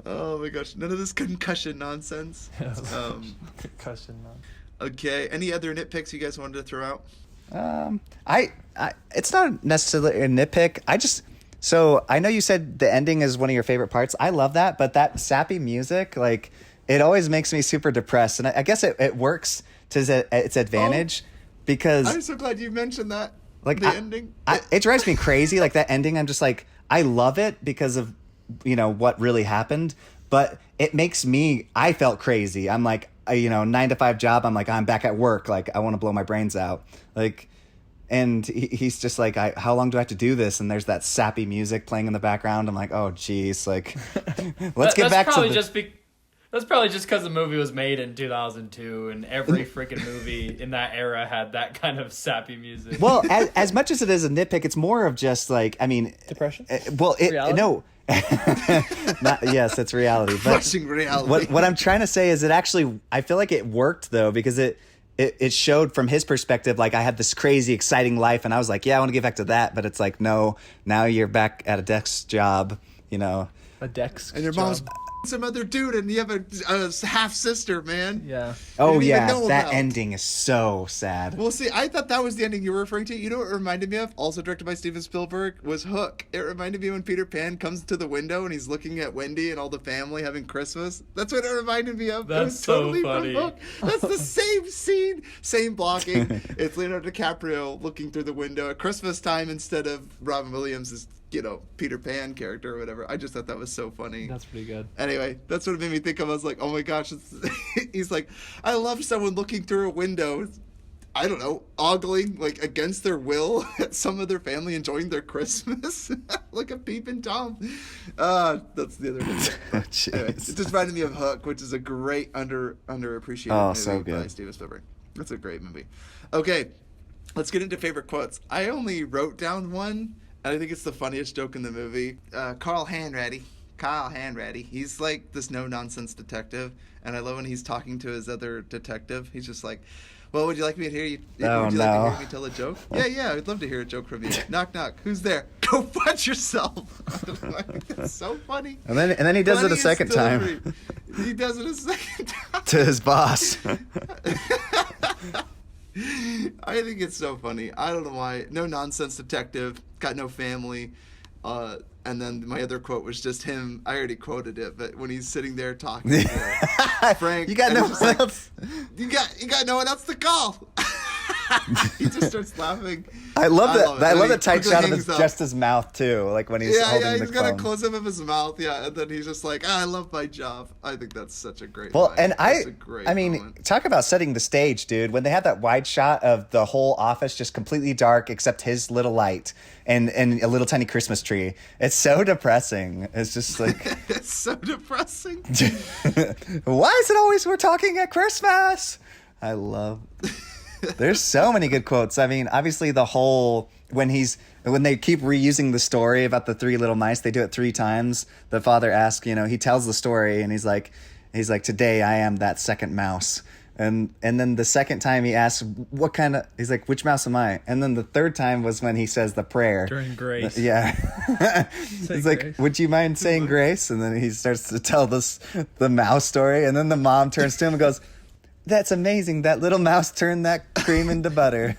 Speaker 1: Oh my gosh, none of this concussion nonsense.
Speaker 3: Concussion, man.
Speaker 1: Okay, any other nitpicks you guys wanted to throw out?
Speaker 2: It's not necessarily a nitpick. So I know you said the ending is one of your favorite parts. I love that, but that sappy music, like, it always makes me super depressed. And I guess it works to its advantage because
Speaker 1: I'm so glad you mentioned that.
Speaker 2: like
Speaker 1: the ending.
Speaker 2: It drives me crazy. Like that ending, I'm just like, I love it because of, what really happened, but it makes I felt crazy. I'm like, 9 to 5 job. I'm like, I'm back at work. Like, I want to blow my brains out. Like, and he's just like, how long do I have to do this? And there's that sappy music playing in the background. I'm like, oh geez, like, let's get back to
Speaker 4: That's probably just because the movie was made in 2002 and every freaking movie in that era had that kind of sappy music.
Speaker 2: Well, as much as it is a nitpick, it's more of just like,
Speaker 3: Depression?
Speaker 2: Reality? No. Yes, it's reality. But
Speaker 1: Crushing reality.
Speaker 2: what I'm trying to say is I feel like it worked though, because it it showed from his perspective, like, I had this crazy, exciting life, and I was like, yeah, I want to get back to that. But it's like, no, now you're back at a desk job, you know.
Speaker 3: A desk
Speaker 1: And your
Speaker 3: job.
Speaker 1: mom's some other dude, and you have a half sister, man.
Speaker 3: Yeah.
Speaker 2: Oh,
Speaker 1: didn't even
Speaker 2: yeah,
Speaker 1: know
Speaker 2: that
Speaker 1: about.
Speaker 2: ending is so sad.
Speaker 1: Well, see, I thought that was the ending you were referring to. You know what it reminded me of? Also directed by Steven Spielberg, was Hook. It reminded me when Peter Pan comes to the window and he's looking at Wendy and all the family having Christmas. That's what it reminded me of.
Speaker 4: That's
Speaker 1: it was
Speaker 4: so
Speaker 1: totally
Speaker 4: funny.
Speaker 1: From Hook. That's the same scene, same blocking. It's Leonardo DiCaprio looking through the window at Christmas time instead of Robin Williams' Peter Pan character or whatever. I just thought that was so funny.
Speaker 3: That's pretty good.
Speaker 1: Anyway, that's what it made me think of. I was like, oh my gosh. He's like, I love someone looking through a window, I don't know, ogling, like, against their will at some of their family enjoying their Christmas. Like a peeping Tom. That's the other one.
Speaker 2: Jeez.
Speaker 1: Anyway, it just reminded me of Hook, which is a great underappreciated
Speaker 2: Oh,
Speaker 1: movie
Speaker 2: so
Speaker 1: by
Speaker 2: good.
Speaker 1: Steven Spielberg. That's a great movie. Okay, let's get into favorite quotes. I only wrote down one, and I think it's the funniest joke in the movie. Kyle Hanratty. He's like this no-nonsense detective, and I love when he's talking to his other detective. He's just like, well, would you like me to hear you?
Speaker 2: Oh,
Speaker 1: Would you like
Speaker 2: no.
Speaker 1: to hear me tell a joke? Yeah, I'd love to hear a joke from you. Knock, knock. Who's there? Go fudge yourself. I think that's so funny.
Speaker 2: And then he does it a
Speaker 1: Funniest
Speaker 2: second time
Speaker 1: delivery. He does it a second time.
Speaker 2: to his boss.
Speaker 1: I think it's so funny. I don't know why. No nonsense detective, got no family. And then my other quote was just him. I already quoted it, but when he's sitting there talking to Frank,
Speaker 2: You got
Speaker 1: and
Speaker 2: no
Speaker 1: he's just
Speaker 2: one
Speaker 1: like,
Speaker 2: else.
Speaker 1: You got no one else to call. He just starts laughing.
Speaker 2: I love that.
Speaker 1: it.
Speaker 2: I
Speaker 1: And
Speaker 2: love
Speaker 1: he
Speaker 2: the tight
Speaker 1: quickly
Speaker 2: shot of
Speaker 1: hangs up.
Speaker 2: just his mouth too, like when he's holding
Speaker 1: he's
Speaker 2: the
Speaker 1: got a
Speaker 2: phone.
Speaker 1: close up of his mouth, and then he's just like, I love my job. I think that's such a great
Speaker 2: Well,
Speaker 1: line.
Speaker 2: and
Speaker 1: That's a great
Speaker 2: I mean,
Speaker 1: moment.
Speaker 2: talk about setting the stage, dude. When they have that wide shot of the whole office just completely dark except his little light and a little tiny Christmas tree, it's so depressing. It's just like,
Speaker 1: It's so depressing.
Speaker 2: why is it always we're talking at Christmas? I love. There's so many good quotes. I mean, obviously the whole when they keep reusing the story about the three little mice, they do it 3 times. The father asks, he tells the story and he's like, today I am that second mouse. And then the second time he asks, he's like, which mouse am I? And then the third time was when he says the prayer.
Speaker 3: During grace.
Speaker 2: Yeah. He's like,
Speaker 3: grace.
Speaker 2: would you mind saying grace? And then he starts to tell the mouse story. And then the mom turns to him and goes, that's amazing. That little mouse turned that cream into butter.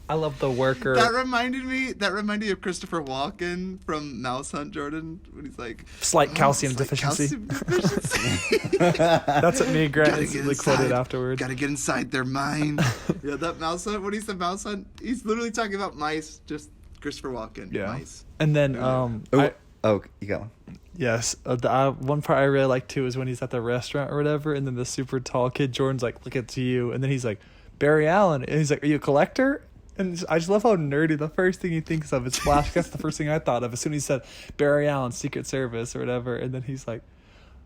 Speaker 3: I love the worker.
Speaker 1: That reminded me of Christopher Walken from Mouse Hunt, Jordan, when he's like,
Speaker 3: Slight calcium
Speaker 1: it's like
Speaker 3: deficiency.
Speaker 1: calcium deficiency.
Speaker 3: That's what me and Grant
Speaker 1: Gotta get
Speaker 3: instantly quoted
Speaker 1: inside.
Speaker 3: afterwards.
Speaker 1: Gotta get inside their mind. Yeah, that Mouse Hunt, when he said Mouse Hunt, he's literally talking about mice, just Christopher Walken,
Speaker 3: Yeah.
Speaker 1: mice.
Speaker 3: And then
Speaker 2: Oh, you got one.
Speaker 3: yes, the one part I really like too is when he's at the restaurant or whatever, and then the super tall kid Jordan's like, "Look at you," and then he's like, "Barry Allen," and he's like, "Are you a collector?" And I just love how nerdy the first thing he thinks of is Flash. That's the first thing I thought of as soon as he said Barry Allen, Secret Service or whatever, and then he's like,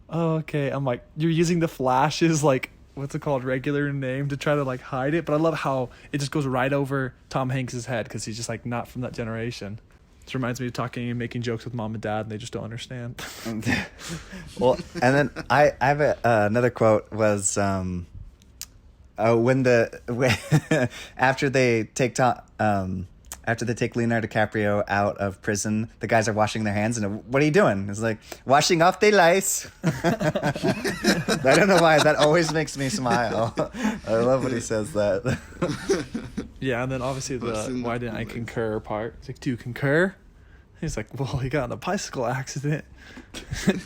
Speaker 3: "Oh, okay." I'm like, "You're using the Flash's like what's it called, regular name to try to like hide it," but I love how it just goes right over Tom Hanks's head because he's just like not from that generation. This reminds me of talking and making jokes with mom and dad, and they just don't understand.
Speaker 2: Well, and then I have another quote was when after they take Leonardo DiCaprio out of prison, the guys are washing their hands, and what are you doing? It's like washing off the lice. I don't know why that always makes me smile. I love when he says that.
Speaker 3: Yeah, and then obviously the why didn't I concur part. It's like, do you concur? He's like, well, he got in a bicycle accident.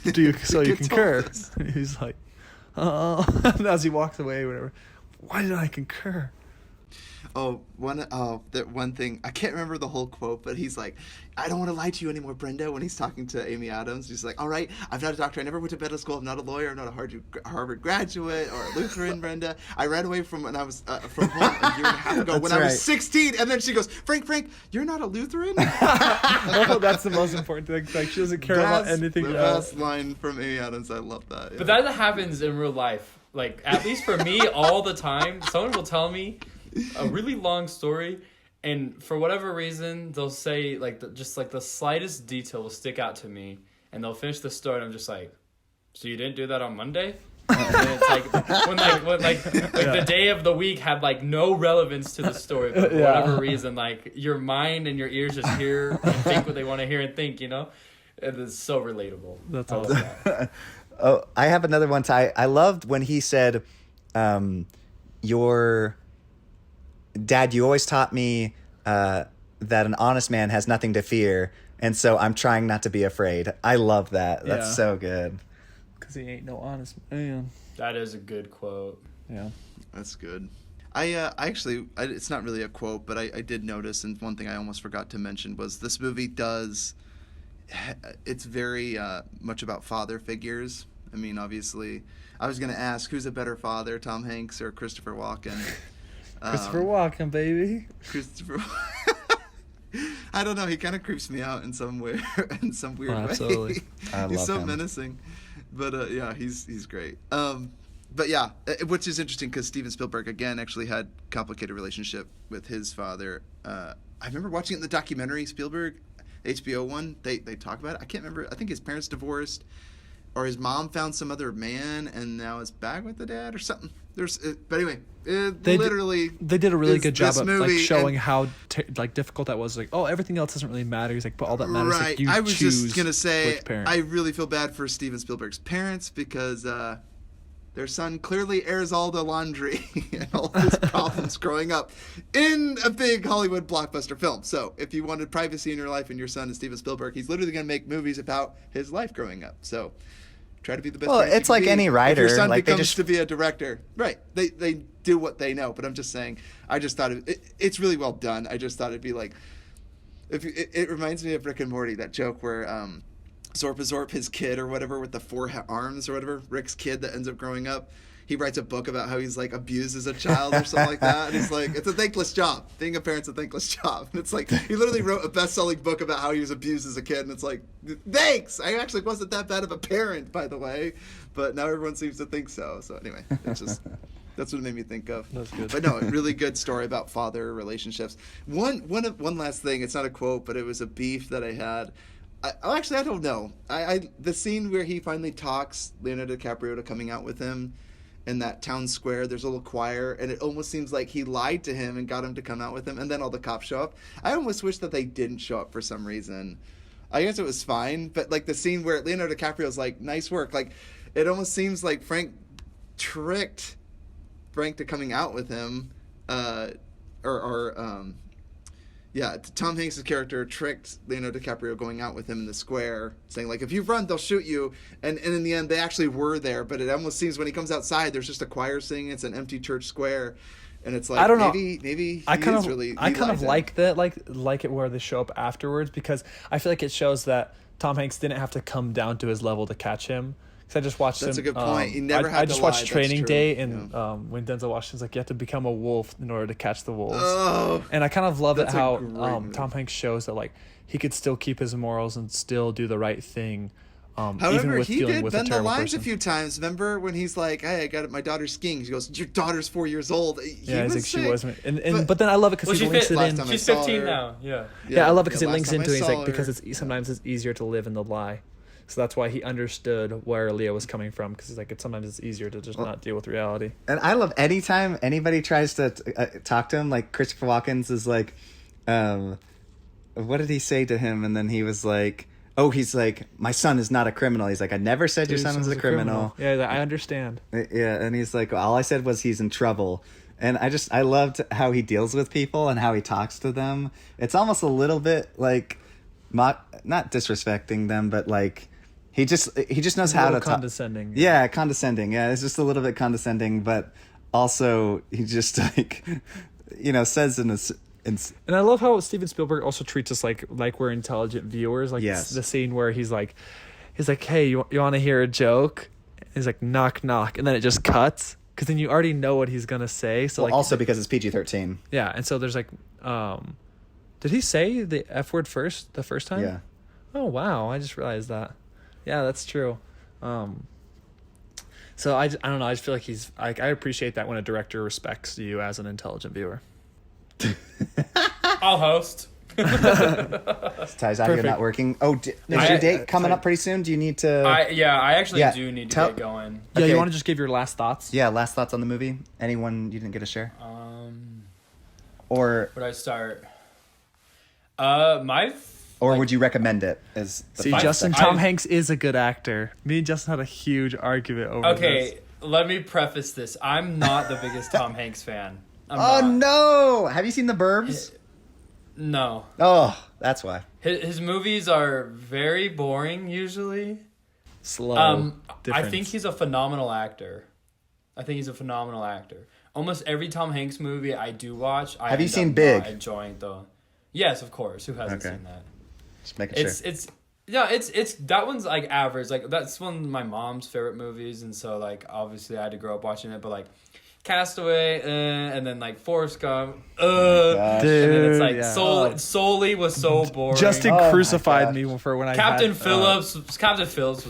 Speaker 3: Do you so you
Speaker 1: Gets all
Speaker 3: concur?
Speaker 1: this.
Speaker 3: And he's like, oh. And as he walks away, whatever. Why did I concur?
Speaker 1: That one thing, I can't remember the whole quote, but he's like, I don't want to lie to you anymore, Brenda, when he's talking to Amy Adams. He's like, all right, I'm not a doctor. I never went to medical school. I'm not a lawyer. I'm not a Harvard graduate or a Lutheran, Brenda. I ran away from when I was from home a year and a half ago when I was 16. And then she goes, Frank, you're not a Lutheran?
Speaker 3: That's the most important thing. Like, she doesn't care about anything
Speaker 1: the
Speaker 3: else.
Speaker 1: best line from Amy Adams. I love that. Yeah.
Speaker 4: But that happens in real life. Like, at least for me, all the time, someone will tell me a really long story, and for whatever reason, they'll say, like, the slightest detail will stick out to me, and they'll finish the story, and I'm just like, so you didn't do that on Monday? And it's like the day of the week had like no relevance to the story, but for whatever reason, like your mind and your ears just hear and think what they want to hear and think, you know? It is so relatable.
Speaker 3: That's
Speaker 4: I love
Speaker 3: awesome.
Speaker 4: that.
Speaker 2: Oh, I have another one. Ty, I loved when he said, "Your dad, you always taught me that an honest man has nothing to fear, and so I'm trying not to be afraid." I love that. That's
Speaker 3: Yeah.
Speaker 2: so good.
Speaker 3: Because he ain't no honest man.
Speaker 4: That is a good quote.
Speaker 3: Yeah.
Speaker 1: That's good. I actually, it's not really a quote, but I did notice, and one thing I almost forgot to mention was this movie does, it's very much about father figures. I mean, obviously, I was going to ask, who's a better father, Tom Hanks or Christopher Walken?
Speaker 3: Christopher Walken, baby.
Speaker 1: Christopher. I don't know. He kind of creeps me out in some way, in some weird way.
Speaker 3: Absolutely.
Speaker 2: I
Speaker 1: He's
Speaker 2: love
Speaker 1: so
Speaker 2: him.
Speaker 1: menacing, but yeah, he's great. But yeah, which is interesting because Steven Spielberg again actually had complicated relationship with his father. I remember watching it in the documentary Spielberg, HBO one. They talk about it. I can't remember. I think his parents divorced, or his mom found some other man and now is back with the dad or something. But anyway,
Speaker 3: They did a really
Speaker 1: is
Speaker 3: good job
Speaker 1: this
Speaker 3: of like
Speaker 1: movie,
Speaker 3: showing
Speaker 1: and-
Speaker 3: how like difficult that was. Like, oh, everything else doesn't really matter. He's like, but all that matters is
Speaker 1: right.
Speaker 3: like you
Speaker 1: I was
Speaker 3: choose
Speaker 1: just gonna say
Speaker 3: which parent.
Speaker 1: I really feel bad for Steven Spielberg's parents because their son clearly airs all the laundry and all his problems growing up in a big Hollywood blockbuster film. So if you wanted privacy in your life and your son is Steven Spielberg, he's literally going to make movies about his life growing up. So try to be the best.
Speaker 2: Well,
Speaker 1: parent you
Speaker 2: it's
Speaker 1: can
Speaker 2: like
Speaker 1: be.
Speaker 2: any
Speaker 1: If
Speaker 2: writer,
Speaker 1: your son
Speaker 2: like, they
Speaker 1: becomes
Speaker 2: just-
Speaker 1: to be a director, right? They do what they know. But I'm just saying, I just thought it's really well done. I just thought it'd be like, it reminds me of Rick and Morty, that joke where Zorp, his kid or whatever with the 4 arms or whatever, Rick's kid that ends up growing up. He writes a book about how he's like abused as a child or something like that. And he's like, it's a thankless job. Being a parent's a thankless job. And it's like, he literally wrote a best-selling book about how he was abused as a kid. And it's like, thanks. I actually wasn't that bad of a parent, by the way. But now everyone seems to think so. So anyway, it's just, that's what it made me think of.
Speaker 3: That's good.
Speaker 1: But no, a really good story about father relationships. One last thing. It's not a quote, but it was a beef that I had. I don't know. The scene where he finally talks Leonardo DiCaprio to coming out with him in that town square, there's a little choir, and it almost seems like he lied to him and got him to come out with him, and then all the cops show up. I almost wish that they didn't show up for some reason. I guess it was fine, but like the scene where Leonardo DiCaprio's like, nice work, like it almost seems like Frank tricked Frank to coming out with him, Tom Hanks' character tricked Leonardo DiCaprio going out with him in the square, saying like, if you run, they'll shoot you. And in the end, they actually were there. But it almost seems when he comes outside, there's just a choir singing. It's an empty church square, and it's like,
Speaker 3: I don't know.
Speaker 1: Maybe
Speaker 3: I kind
Speaker 1: lied
Speaker 3: of
Speaker 1: to
Speaker 3: like that, like it where they show up afterwards, because I feel like it shows that Tom Hanks didn't have to come down to his level to catch him. Because I just watched
Speaker 1: That's
Speaker 3: him.
Speaker 1: a good point. He never had
Speaker 3: I
Speaker 1: to
Speaker 3: just
Speaker 1: lie.
Speaker 3: watched
Speaker 1: That's
Speaker 3: Training
Speaker 1: true.
Speaker 3: Day, and
Speaker 1: Yeah.
Speaker 3: when Denzel Washington's like, you have to become a wolf in order to catch the wolves.
Speaker 1: Oh,
Speaker 3: And I kind of love it
Speaker 1: That's a
Speaker 3: how
Speaker 1: great movie.
Speaker 3: Tom Hanks shows that like he could still keep his morals and still do the right thing, even
Speaker 1: however,
Speaker 3: with
Speaker 1: he
Speaker 3: dealing
Speaker 1: did
Speaker 3: with a
Speaker 1: bend the
Speaker 3: terrible
Speaker 1: lines
Speaker 3: person.
Speaker 1: a few times. Remember when he's like, hey, I got it, my daughter's skiing. He goes, your daughter's 4 years old.
Speaker 3: Yeah, he's like, she
Speaker 1: sick.
Speaker 3: wasn't. But then I love it because
Speaker 4: Well,
Speaker 3: he
Speaker 4: she
Speaker 3: links
Speaker 4: fit
Speaker 3: it
Speaker 1: last
Speaker 3: in.
Speaker 1: time I
Speaker 4: She's
Speaker 1: saw
Speaker 4: 15
Speaker 1: her.
Speaker 4: now. Yeah.
Speaker 3: Yeah, I love it because he
Speaker 1: last
Speaker 3: links
Speaker 1: time
Speaker 3: into
Speaker 1: I
Speaker 3: it. He's
Speaker 1: saw
Speaker 3: like, because
Speaker 1: her.
Speaker 3: sometimes it's easier to live in the lie. So that's why he understood where Leo was coming from, because he's like, sometimes it's easier to just not deal with reality.
Speaker 2: And I love anytime anybody tries to talk to him, like Christopher Walken's is like, what did he say to him? And then he was like, oh, he's like, my son is not a criminal. He's like, I never said your son was a criminal.
Speaker 3: Yeah, he's like, I understand.
Speaker 2: Yeah, and he's like, all I said was he's in trouble. And I loved how he deals with people and how he talks to them. It's almost a little bit like, not disrespecting them, but like, he just knows how to talk.
Speaker 3: Condescending.
Speaker 2: Yeah, condescending. Yeah, it's just a little bit condescending, but also he just like, says in a.
Speaker 3: And I love how Steven Spielberg also treats us like we're intelligent viewers. Like
Speaker 2: Yes.
Speaker 3: the scene where he's like, hey, you want to hear a joke? And he's like, knock, knock, and then it just cuts, because then you already know what he's gonna say. So
Speaker 2: Well, also because it's PG-13.
Speaker 3: yeah, and so there's like, did he say the F word the first time?
Speaker 2: Yeah.
Speaker 3: Oh wow, I just realized that. Yeah, that's true. So I don't know. I just feel like I appreciate that when a director respects you as an intelligent viewer.
Speaker 4: I'll host.
Speaker 2: Ty's audio not working. Oh, is your date coming up pretty soon? Do you need to?
Speaker 4: I actually do need to get going.
Speaker 3: Yeah,
Speaker 2: Okay.
Speaker 3: you want to just give your last thoughts?
Speaker 2: Yeah, last thoughts on the movie? Anyone you didn't get to share? Or
Speaker 4: Would I start?
Speaker 2: would you recommend it? As the
Speaker 3: See,
Speaker 2: final
Speaker 3: Justin,
Speaker 2: section?
Speaker 3: Tom Hanks is a good actor. Me and Justin had a huge argument over this.
Speaker 4: Okay, let me preface this. I'm not the biggest Tom Hanks fan.
Speaker 2: Oh no! Have you seen The Burbs?
Speaker 4: No.
Speaker 2: Oh, that's why.
Speaker 4: His movies are very boring usually.
Speaker 3: Slow.
Speaker 4: I think he's a phenomenal actor. Almost every Tom Hanks movie I do watch,
Speaker 2: Have you
Speaker 4: end
Speaker 2: seen
Speaker 4: up
Speaker 2: Big?
Speaker 4: not enjoying though. Yes, of course. Who hasn't
Speaker 2: Okay.
Speaker 4: seen that?
Speaker 2: Just making sure.
Speaker 4: It's that one's like average. Like that's one of my mom's favorite movies, and so like obviously I had to grow up watching it. But like Castaway, and then like Forrest Gump,
Speaker 2: gosh.
Speaker 4: and then it's like
Speaker 3: Yeah.
Speaker 4: Solely was so boring.
Speaker 3: Justin
Speaker 2: Oh my
Speaker 3: crucified
Speaker 2: gosh.
Speaker 3: me for when I
Speaker 4: Captain
Speaker 3: had,
Speaker 4: Phillips was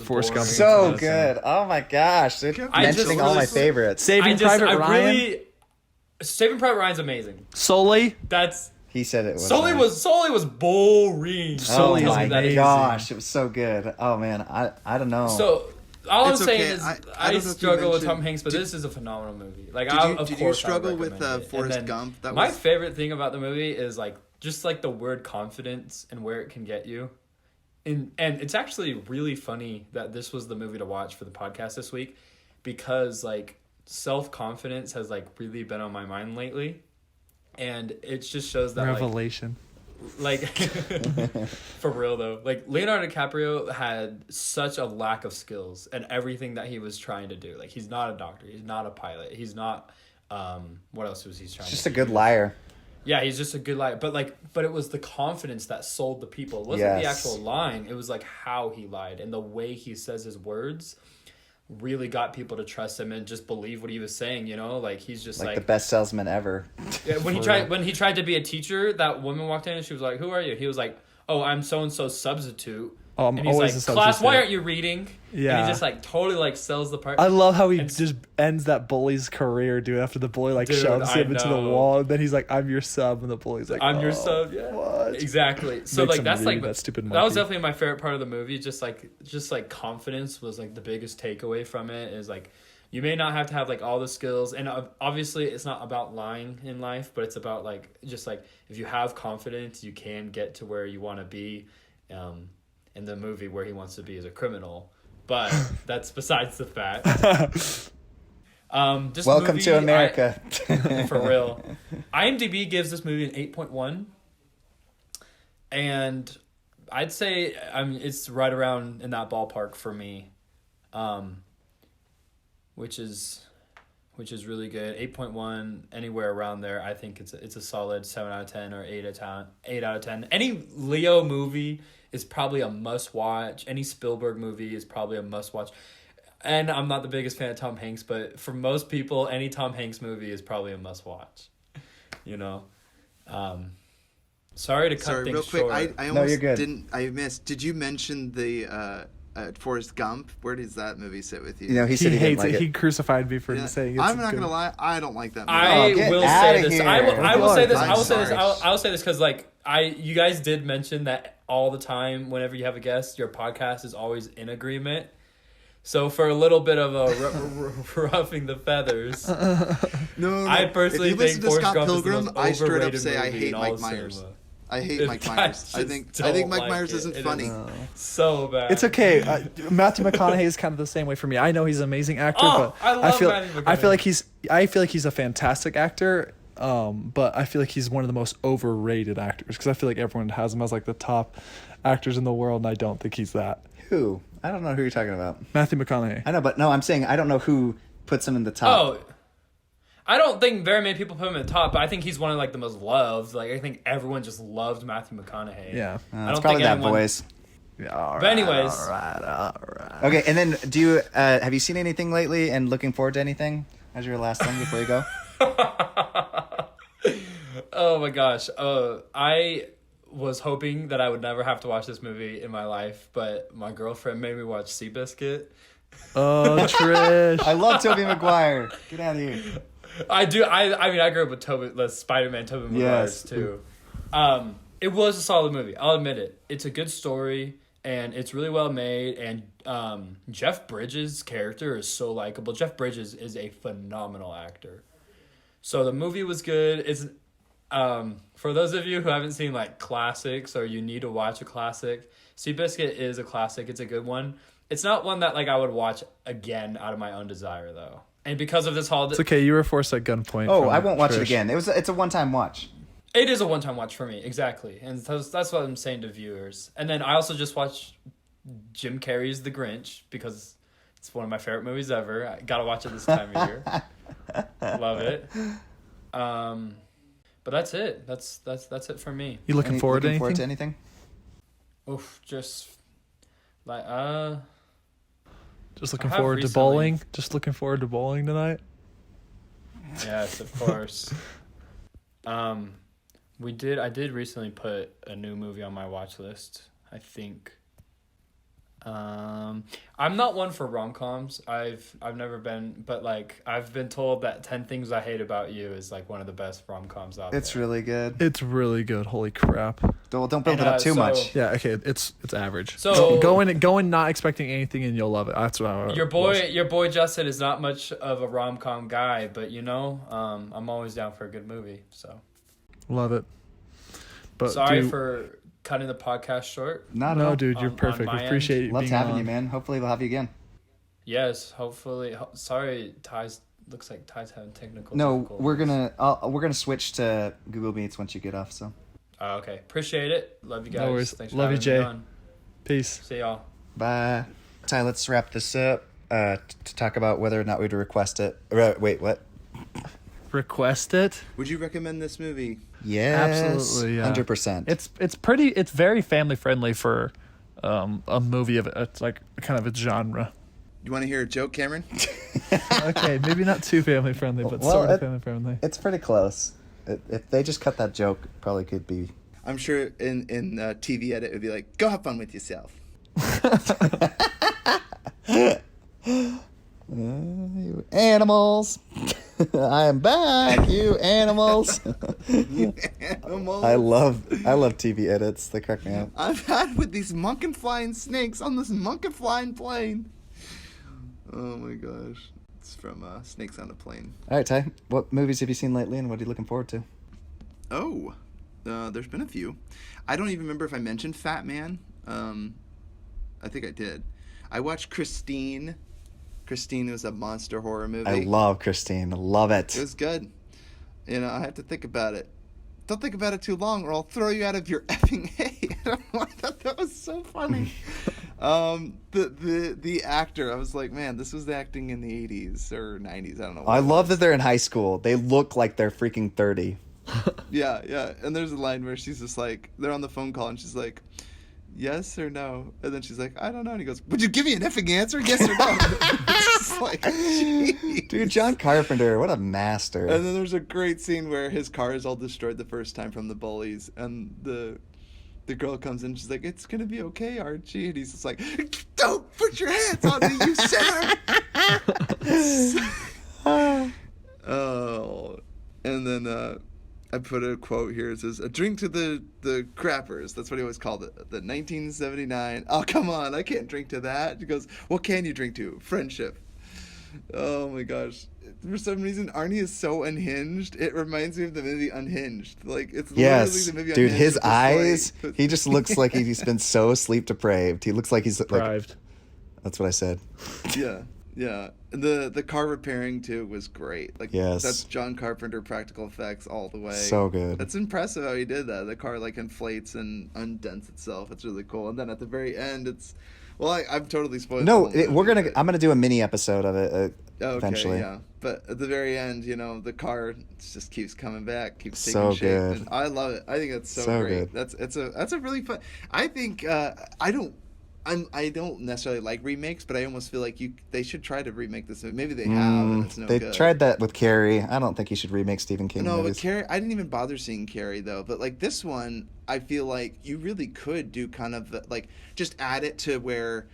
Speaker 3: Forrest
Speaker 4: boring.
Speaker 3: Gump.
Speaker 2: So
Speaker 3: Yes.
Speaker 2: good. Oh my gosh. They're
Speaker 4: I just
Speaker 2: mentioning all my
Speaker 4: really-
Speaker 2: favorites.
Speaker 3: Saving Private Ryan.
Speaker 4: Saving Private Ryan's amazing.
Speaker 3: Solely.
Speaker 4: That's
Speaker 2: He said it was.
Speaker 4: Solely was boring.
Speaker 2: Oh
Speaker 3: Sully is
Speaker 2: my
Speaker 3: amazing.
Speaker 2: gosh, it was so good. Oh man, I don't know.
Speaker 4: So all I'm
Speaker 1: It's
Speaker 4: saying
Speaker 1: okay.
Speaker 4: is
Speaker 1: I
Speaker 4: I,
Speaker 1: don't know if you
Speaker 4: struggle with
Speaker 1: mentioned-
Speaker 4: Tom Hanks, but this is a phenomenal movie. Like
Speaker 1: Did you
Speaker 4: I
Speaker 1: struggle
Speaker 4: would
Speaker 1: with
Speaker 4: recommend it.
Speaker 1: Forrest
Speaker 4: And then
Speaker 1: Gump? That
Speaker 4: my
Speaker 1: was-
Speaker 4: favorite thing about the movie is like just like the word confidence and where it can get you. And it's actually really funny that this was the movie to watch for the podcast this week, because like self-confidence has like really been on my mind lately, and it just shows that
Speaker 3: Revelation.
Speaker 4: like for real though, like Leonardo DiCaprio had such a lack of skills and everything that he was trying to do. Like he's not a doctor, he's not a pilot, he's not what else was he trying
Speaker 2: Just
Speaker 4: to
Speaker 2: a
Speaker 4: do?
Speaker 2: good liar.
Speaker 4: Yeah, he's just a good liar. But it was the confidence that sold the people. It wasn't the
Speaker 2: Yes.
Speaker 4: actual lying. It was like how he lied and the way he says his words really got people to trust him and just believe what he was saying, you know? Like he's just
Speaker 2: Like the best salesman ever.
Speaker 4: yeah, when he tried to be a teacher, that woman walked in and she was like, "Who are you?" He was like, "Oh, I'm so and so substitute."
Speaker 3: Oh, I'm
Speaker 4: and he's
Speaker 3: always
Speaker 4: like,
Speaker 3: a
Speaker 4: "Class, why
Speaker 3: substitute."
Speaker 4: aren't you reading?"
Speaker 3: Yeah.
Speaker 4: And he just like totally like sells the part.
Speaker 3: I love how he
Speaker 4: And-
Speaker 3: just ends that bully's career, dude. After the bully like
Speaker 4: Dude,
Speaker 3: shoves
Speaker 4: I
Speaker 3: him into the
Speaker 4: know.
Speaker 3: wall, and then he's like, "I'm your sub," and the bully's like,
Speaker 4: I'm your
Speaker 3: "Oh,
Speaker 4: sub, yeah.
Speaker 3: What?
Speaker 4: Exactly. So
Speaker 3: Makes
Speaker 4: like
Speaker 3: him
Speaker 4: that's
Speaker 3: read
Speaker 4: like
Speaker 3: that stupid
Speaker 4: that was
Speaker 3: monkey.
Speaker 4: definitely my favorite part of the movie. Just like confidence was like the biggest takeaway from it. Is like you may not have to have like all the skills, and obviously it's not about lying in life, but it's about like just like if you have confidence, you can get to where you want to be. In the movie where he wants to be as a criminal, but that's besides the fact. This
Speaker 2: Welcome
Speaker 4: movie,
Speaker 2: to America.
Speaker 4: for real. IMDb gives this movie an 8.1, and I'd say it's right around in that ballpark for me, which is really good. 8.1, anywhere around there. I think it's a solid 7 out of 10 or 8 out of 10. Any Leo movie is probably a must watch. Any Spielberg movie is probably a must watch. And I'm not the biggest fan of Tom Hanks, but for most people, any Tom Hanks movie is probably a must watch. You know? Sorry to cut things
Speaker 1: real quick.
Speaker 4: short.
Speaker 1: I
Speaker 2: No,
Speaker 1: almost
Speaker 2: you're good.
Speaker 1: didn't. I missed. Did you mention the Forrest Gump? Where does that movie sit with you?
Speaker 2: You know, he
Speaker 3: He
Speaker 2: said he didn't
Speaker 3: hates
Speaker 2: like
Speaker 3: it.
Speaker 2: it.
Speaker 3: He crucified me for
Speaker 1: Yeah.
Speaker 3: saying it's
Speaker 1: I'm not
Speaker 3: good.
Speaker 1: gonna lie. I don't like that movie.
Speaker 4: I
Speaker 2: get
Speaker 4: will
Speaker 2: outta
Speaker 4: say this.
Speaker 2: here.
Speaker 4: I will say this.
Speaker 1: I'm
Speaker 4: I will say this.
Speaker 1: sorry.
Speaker 4: I will say this because like you guys did mention that all the time. Whenever you have a guest, your podcast is always in agreement. So for a little bit of a roughing the feathers,
Speaker 1: No,
Speaker 4: I personally
Speaker 1: if you
Speaker 4: think
Speaker 1: listen to
Speaker 4: Forrest
Speaker 1: Scott
Speaker 4: Gump is the
Speaker 1: Pilgrim,
Speaker 4: most
Speaker 1: I straight up
Speaker 4: overrated
Speaker 1: say I
Speaker 4: movie
Speaker 1: hate
Speaker 4: in all
Speaker 1: Mike
Speaker 4: of
Speaker 1: Myers.
Speaker 4: cinema.
Speaker 1: I hate Mike Myers. I think Mike
Speaker 4: like
Speaker 1: Myers
Speaker 4: it.
Speaker 1: isn't
Speaker 4: It
Speaker 1: funny.
Speaker 4: is so bad.
Speaker 3: It's okay. Matthew McConaughey is kind of the same way for me. I know he's an amazing actor,
Speaker 4: Oh,
Speaker 3: but
Speaker 4: I love
Speaker 3: feel
Speaker 4: Matthew
Speaker 3: I feel
Speaker 4: McConaughey.
Speaker 3: like he's a fantastic actor. But I feel like he's one of the most overrated actors because I feel like everyone has him as like the top actors in the world, and I don't think he's that.
Speaker 2: Who? I don't know who you're talking about.
Speaker 3: Matthew McConaughey.
Speaker 2: I know, but no, I'm saying I don't know who puts him in the top.
Speaker 4: Oh, I don't think very many people put him in the top, but I think he's one of like the most loved. Like I think everyone just loved Matthew McConaughey.
Speaker 3: Yeah.
Speaker 4: I
Speaker 2: It's
Speaker 4: don't
Speaker 2: probably
Speaker 4: think
Speaker 2: that
Speaker 4: anyone-
Speaker 2: voice.
Speaker 3: Yeah. All right,
Speaker 4: But anyways.
Speaker 3: all right.
Speaker 2: Okay, and then do you have you seen anything lately and looking forward to anything as your last thing before you go?
Speaker 4: Oh my gosh. I was hoping that I would never have to watch this movie in my life, but my girlfriend made me watch Seabiscuit.
Speaker 3: Oh, Trish.
Speaker 2: I love Tobey Maguire. Get out of here.
Speaker 4: I do. I mean, I grew up with Spider-Man, Tobey Maguire
Speaker 2: Yes.
Speaker 4: too. It was a solid movie. I'll admit it. It's a good story, and it's really well made. And Jeff Bridges' character is so likable. Jeff Bridges is a phenomenal actor. So the movie was good. It's for those of you who haven't seen like classics or you need to watch a classic, Seabiscuit is a classic. It's a good one. It's not one that like I would watch again out of my own desire though. And because of this holiday,
Speaker 3: It's okay. You were forced at gunpoint.
Speaker 2: Oh,
Speaker 3: from
Speaker 2: I won't watch it
Speaker 3: Trish.
Speaker 2: again. It's a one-time watch.
Speaker 4: it is a one-time watch for me, exactly. And that's what I'm saying to viewers. And then I also just watched Jim Carrey's The Grinch because it's one of my favorite movies ever. I gotta watch it this time of year. Love it. But that's it. That's it for me.
Speaker 3: You looking forward to anything?
Speaker 2: anything?
Speaker 4: Oof, just like
Speaker 3: Just looking
Speaker 4: I have
Speaker 3: forward to
Speaker 4: recently.
Speaker 3: bowling. Just looking forward to bowling tonight.
Speaker 4: yes, of course. I did recently put a new movie on my watch list. I think. I'm not one for rom-coms. I've never been, but like I've been told that 10 Things I Hate About You is like one of the best rom-coms out
Speaker 2: It's
Speaker 4: there.
Speaker 2: really good.
Speaker 3: It's really good. Holy crap.
Speaker 2: Don't build
Speaker 4: And,
Speaker 2: it up too
Speaker 4: so-
Speaker 2: much.
Speaker 3: Yeah. Okay. It's average.
Speaker 4: So-
Speaker 3: go in not expecting anything and you'll love it. That's what I
Speaker 4: Your boy Justin is not much of a rom-com guy, but you know, I'm always down for a good movie. So
Speaker 3: love it. But
Speaker 4: sorry
Speaker 3: dude,
Speaker 4: for cutting the podcast short.
Speaker 2: Not
Speaker 3: no,
Speaker 2: all.
Speaker 3: dude, you're
Speaker 4: on
Speaker 3: perfect.
Speaker 4: my
Speaker 3: We appreciate you
Speaker 2: Loved
Speaker 3: being
Speaker 2: having
Speaker 3: on.
Speaker 2: you, man. Hopefully we'll have you again.
Speaker 4: Yes, hopefully. Sorry, Ty's looks like Ty's having technical.
Speaker 2: No,
Speaker 4: difficulties.
Speaker 2: we're gonna switch to Google Meets once you get off. So
Speaker 4: Okay, appreciate it. Love you guys.
Speaker 3: No worries.
Speaker 4: Thanks for
Speaker 3: Love you,
Speaker 4: having me
Speaker 3: Jay.
Speaker 4: on.
Speaker 3: Peace.
Speaker 4: See y'all.
Speaker 2: bye. Ty, let's wrap this up. To talk about whether or not we'd request it. Wait, what?
Speaker 3: Request it.
Speaker 1: Would you recommend this movie?
Speaker 2: Yes,
Speaker 3: Absolutely, yeah.
Speaker 2: 100%.
Speaker 3: It's very family friendly for a movie of it's like kind of its genre.
Speaker 1: You want to hear a joke, Cameron?
Speaker 3: Okay, maybe not too family friendly, but
Speaker 2: Well,
Speaker 3: sort of
Speaker 2: it-
Speaker 3: family friendly.
Speaker 2: It's pretty close. If they just cut that joke, it probably could be.
Speaker 1: I'm sure in TV edit it would be like, go have fun with yourself.
Speaker 2: You animals. I am back, you animals.
Speaker 1: Animals.
Speaker 2: I love TV edits. They crack me up.
Speaker 1: I've had with these monkin' flying snakes on this monkin' flying plane. Oh my gosh. It's from Snakes on a Plane.
Speaker 2: All right, Ty. What movies have you seen lately, and what are you looking forward to?
Speaker 1: Oh, there's been a few. I don't even remember if I mentioned Fat Man. I think I did. I watched Christine. Christine was a monster horror movie.
Speaker 2: I love Christine. I love it.
Speaker 1: It was good. You know, I have to think about it. Don't think about it too long, or I'll throw you out of your effing hay. I thought that was so funny. The actor, I was like, man, this was the acting in the 80s or 90s. I don't know. what
Speaker 2: I
Speaker 1: it
Speaker 2: love
Speaker 1: was.
Speaker 2: that they're in high school. They look like they're freaking 30.
Speaker 1: Yeah. And there's a line where she's just like, they're on the phone call, and she's like, yes or no? And then she's like, I don't know. And he goes, would you give me an effing answer? Yes or no? It's just like, jeez.
Speaker 2: Dude, John Carpenter, what a master.
Speaker 1: And then there's a great scene where his car is all destroyed the first time from the bullies, and the girl comes in, she's like, it's gonna be okay, Archie. And he's just like, don't put your hands on me, you sinner. Oh, and then I put a quote here. It says, a drink to the crappers. That's what he always called it. The 1979. Oh, come on, I can't drink to that. He goes, what can you drink to? Friendship. Oh my gosh. For some reason, Arnie is so unhinged. It reminds me of the movie Unhinged. Like, it's
Speaker 2: yes,
Speaker 1: literally the movie
Speaker 2: dude,
Speaker 1: Unhinged
Speaker 2: his
Speaker 1: with the
Speaker 2: eyes,
Speaker 1: slate.
Speaker 2: he just looks like he's been so sleep deprived. He looks like he's like,
Speaker 3: Deprived.
Speaker 2: that's what I said.
Speaker 1: Yeah. And the car repairing too was great. Like,
Speaker 2: Yes.
Speaker 1: that's John Carpenter practical effects all the way.
Speaker 2: So good.
Speaker 1: That's impressive how he did that. The car like inflates and undents itself. It's really cool. And then at the very end, it's I'm totally spoiling.
Speaker 2: No,
Speaker 1: the whole movie,
Speaker 2: I'm gonna do a mini episode of it
Speaker 1: okay,
Speaker 2: eventually.
Speaker 1: yeah. But at the very end, you know, the car just keeps coming back, keeps taking
Speaker 2: So
Speaker 1: shape.
Speaker 2: good.
Speaker 1: And I love it. I think that's so
Speaker 2: So
Speaker 1: great.
Speaker 2: good.
Speaker 1: That's a really fun. I think I don't necessarily like remakes, but I almost feel like they should try to remake this. Maybe they have, and it's no
Speaker 2: They
Speaker 1: good.
Speaker 2: tried that with Carrie. I don't think you should remake Stephen King
Speaker 1: No,
Speaker 2: movies.
Speaker 1: but Carrie, I didn't even bother seeing Carrie though. But like this one, I feel like you really could do kind of like just add it to where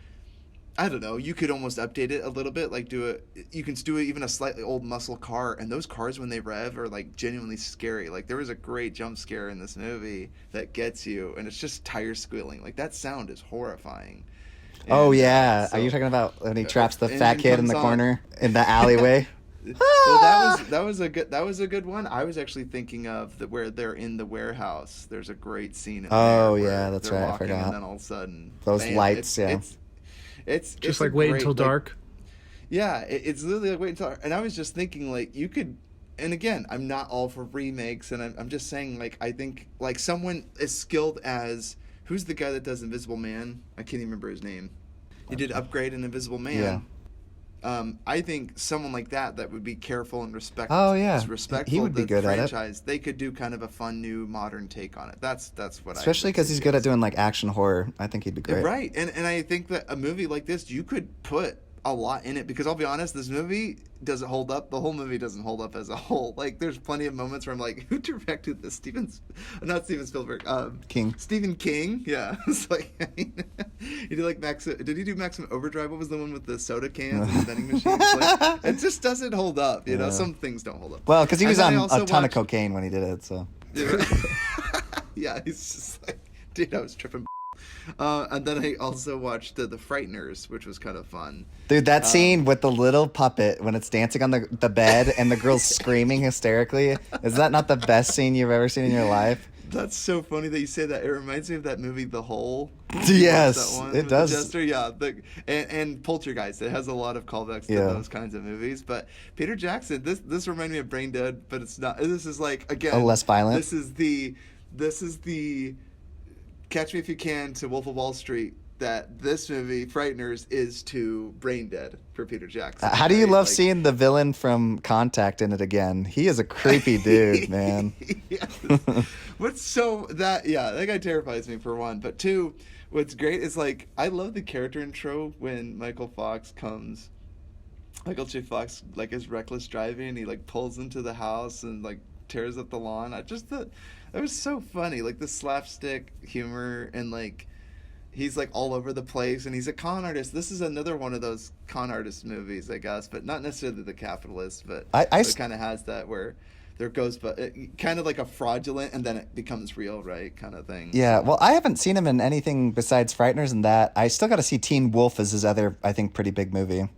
Speaker 1: I don't know. You could almost update it a little bit, like you can do it even a slightly old muscle car, and those cars when they rev are like genuinely scary. Like there was a great jump scare in this movie that gets you, and it's just tire squealing. Like that sound is horrifying.
Speaker 2: Oh
Speaker 1: And,
Speaker 2: yeah,
Speaker 1: so-
Speaker 2: are you talking about when he traps the
Speaker 1: engine
Speaker 2: fat kid in
Speaker 1: comes
Speaker 2: the
Speaker 1: on.
Speaker 2: corner in the alleyway?
Speaker 1: Well, that was a good one. I was actually thinking of where they're in the warehouse. There's a great scene in
Speaker 2: Oh,
Speaker 1: there.
Speaker 2: yeah,
Speaker 1: where
Speaker 2: that's
Speaker 1: they're
Speaker 2: right, I
Speaker 1: walking,
Speaker 2: forgot.
Speaker 1: And then all of a sudden,
Speaker 2: Those lights, yeah.
Speaker 1: It's
Speaker 3: Just
Speaker 1: a
Speaker 3: like wait
Speaker 1: great,
Speaker 3: until
Speaker 1: like,
Speaker 3: dark.
Speaker 1: Yeah, it's literally like wait until. And I was just thinking like you could. And again, I'm not all for remakes, and I'm just saying like I think like someone as skilled as who's the guy that does Invisible Man? I can't even remember his name. He did Upgrade and Invisible Man.
Speaker 2: Yeah.
Speaker 1: I think someone like that would be careful and
Speaker 2: Oh, yeah.
Speaker 1: respectful
Speaker 2: He would be
Speaker 1: of the
Speaker 2: good at it.
Speaker 1: franchise. They could do kind of a fun new modern take on it. That's what
Speaker 2: Especially because he's good at doing like action horror. I think he'd be great.
Speaker 1: Right, and I think that a movie like this, you could put a lot in it because I'll be honest, this movie doesn't hold up. The whole movie doesn't hold up as a whole. Like, there's plenty of moments where I'm like, who directed this? Not Steven Spielberg.
Speaker 2: King.
Speaker 1: Stephen King. Yeah, it's like I mean, he did like Did he do Maximum Overdrive? What was the one with the soda cans and the vending machines? Like, it just doesn't hold up. You know, some things don't hold up.
Speaker 2: Well, because he was
Speaker 1: And
Speaker 2: on
Speaker 1: then I
Speaker 2: a
Speaker 1: also
Speaker 2: ton of
Speaker 1: watched-
Speaker 2: cocaine when he did it, so.
Speaker 1: Yeah, he's just like, dude, I was tripping. And then I also watched the Frighteners, which was kind of fun.
Speaker 2: Dude, that scene with the little puppet when it's dancing on the bed and the girl's screaming hysterically, is that not the best scene you've ever seen in your life?
Speaker 1: That's so funny that you say that. It reminds me of that movie, The Hole.
Speaker 2: Yes,
Speaker 1: That one
Speaker 2: it
Speaker 1: with the
Speaker 2: does.
Speaker 1: Jester? Yeah, and Poltergeist. It has a lot of callbacks to
Speaker 2: Yeah.
Speaker 1: those kinds of movies. But Peter Jackson, this reminded me of Brain Dead, but it's not. This is like again,
Speaker 2: Oh, less violent?
Speaker 1: This is the Catch Me If You Can to Wolf of Wall Street. That this movie, Frighteners, is to Brain Dead for Peter Jackson.
Speaker 2: How do you
Speaker 1: right?
Speaker 2: love
Speaker 1: Like-
Speaker 2: seeing the villain from Contact in it again? He is a creepy dude, man.
Speaker 1: Yes. What's so that guy terrifies me for one, but two, what's great is like I love the character intro when Michael J. Fox like is reckless driving. He like pulls into the house and like tears up the lawn. I just thought that was so funny, like the slapstick humor and like. He's like all over the place, and he's a con artist. This is another one of those con artist movies, I guess, but not necessarily The Capitalist, but it kind of has that where there goes, but kind of like a fraudulent, and then it becomes real, right, kind of thing.
Speaker 2: Yeah, well, I haven't seen him in anything besides Frighteners and that. I still got to see Teen Wolf as his other, I think, pretty big movie.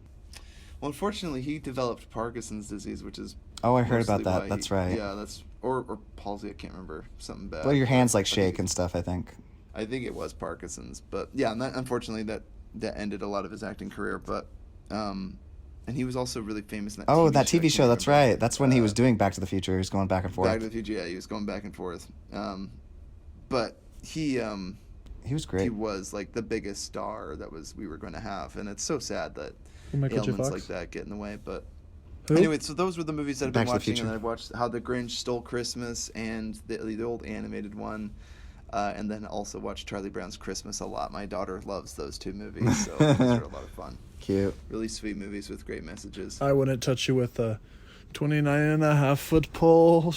Speaker 1: Well, unfortunately, he developed Parkinson's disease, which is.
Speaker 2: Oh, I heard about
Speaker 1: mostly
Speaker 2: that.
Speaker 1: why
Speaker 2: That's right.
Speaker 1: Yeah, that's or palsy. I can't remember, something bad.
Speaker 2: Well, your hands like
Speaker 1: I think
Speaker 2: shake and stuff, I think.
Speaker 1: I think it was Parkinson's, but yeah, and that, unfortunately that ended a lot of his acting career. But and he was also really famous in that.
Speaker 2: Oh,
Speaker 1: TV
Speaker 2: that
Speaker 1: show. I
Speaker 2: TV
Speaker 1: can't
Speaker 2: show. That's
Speaker 1: remember.
Speaker 2: right. That's when he was doing Back to the Future. He was going back and forth.
Speaker 1: Back to the Future. Yeah, he was going back and forth. But he
Speaker 2: was great.
Speaker 1: He was like the biggest star that we were going to have, and it's so sad that
Speaker 3: Michael J.
Speaker 1: ailments
Speaker 3: Fox?
Speaker 1: like that get in the way. But
Speaker 3: Who?
Speaker 1: anyway, so those were the movies that I've been
Speaker 2: Back to the
Speaker 1: watching,
Speaker 2: Future.
Speaker 1: and I watched How the Grinch Stole Christmas and the old animated one. And then also watched Charlie Brown's Christmas a lot. My daughter loves those two movies, so those are a lot of fun.
Speaker 2: Cute.
Speaker 1: Really sweet movies with great messages.
Speaker 3: I wouldn't touch you with a 29.5-foot pole.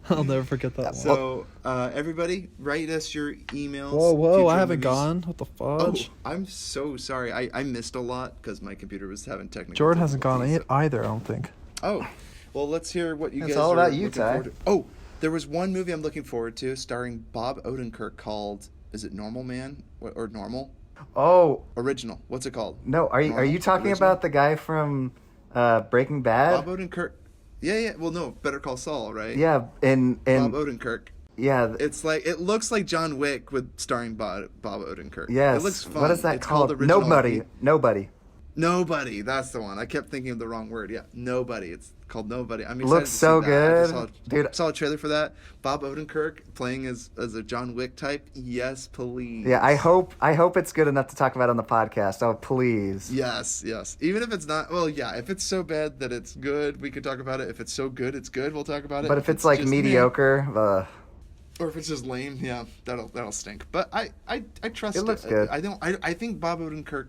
Speaker 3: I'll never forget that one.
Speaker 1: So, everybody, write us your emails.
Speaker 3: Whoa,
Speaker 1: future
Speaker 3: I haven't
Speaker 1: movies.
Speaker 3: gone. What the
Speaker 1: Oh,
Speaker 3: fudge?
Speaker 1: I'm so sorry. I missed a lot because my computer was having technical
Speaker 3: Jordan hasn't gone
Speaker 1: difficulties,
Speaker 3: either, I don't think.
Speaker 1: Oh, well, let's hear what you
Speaker 2: It's
Speaker 1: guys
Speaker 2: all
Speaker 1: are
Speaker 2: about you,
Speaker 1: looking
Speaker 2: Ty.
Speaker 1: forward to. Oh, there was one movie I'm looking forward to starring Bob Odenkirk called, is it Normal Man or Normal?
Speaker 2: Oh,
Speaker 1: Original. What's it called?
Speaker 2: no. Are you
Speaker 1: Normal?
Speaker 2: talking
Speaker 1: Original?
Speaker 2: about the guy from Breaking Bad?
Speaker 1: Bob Odenkirk. Yeah. Well, no, Better Call Saul, right?
Speaker 2: Yeah, and
Speaker 1: Bob Odenkirk.
Speaker 2: yeah.
Speaker 1: It looks like John Wick with starring Bob Odenkirk.
Speaker 2: Yes.
Speaker 1: It looks fun.
Speaker 2: What is that
Speaker 1: It's
Speaker 2: called?
Speaker 1: Original.
Speaker 2: Nobody.
Speaker 1: Nobody. That's the one. I kept thinking of the wrong word. Yeah, Nobody. It's called Nobody. I'm excited
Speaker 2: Looks
Speaker 1: to see
Speaker 2: so
Speaker 1: that. I just
Speaker 2: good. Dude.
Speaker 1: saw a trailer for that. Bob Odenkirk playing as a John Wick type. Yes, please.
Speaker 2: Yeah, I hope it's good enough to talk about on the podcast. Oh, please.
Speaker 1: Yes. Even if it's not, well, yeah. If it's so bad that it's good, we could talk about it. If it's so good, it's good. We'll talk about it.
Speaker 2: But if it's like
Speaker 1: just
Speaker 2: mediocre,
Speaker 1: or if it's just lame, yeah, that'll stink. But I trust it.
Speaker 2: It looks good.
Speaker 1: I think Bob Odenkirk,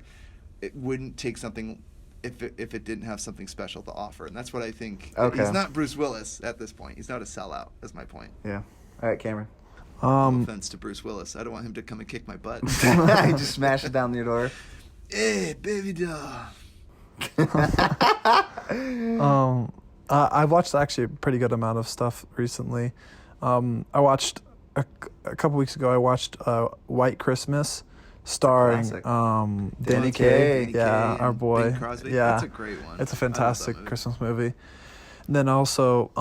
Speaker 1: it wouldn't take something if it didn't have something special to offer, and that's what I think.
Speaker 2: Okay.
Speaker 1: He's not Bruce Willis at this point. He's not a sellout. That's my point.
Speaker 2: yeah. All right, Cameron.
Speaker 1: No offense to Bruce Willis. I don't want him to come and kick my butt.
Speaker 2: I just smashed it down your door.
Speaker 1: Hey, baby doll.
Speaker 3: I watched actually a pretty good amount of stuff recently. I watched a couple weeks ago. I watched White Christmas, starring Danny Kaye. Yeah, our boy.
Speaker 1: Bing Crosby.
Speaker 3: Yeah,
Speaker 1: That's a great one.
Speaker 3: It's a
Speaker 1: I love that
Speaker 3: fantastic
Speaker 1: movie.
Speaker 3: Christmas movie. And then also,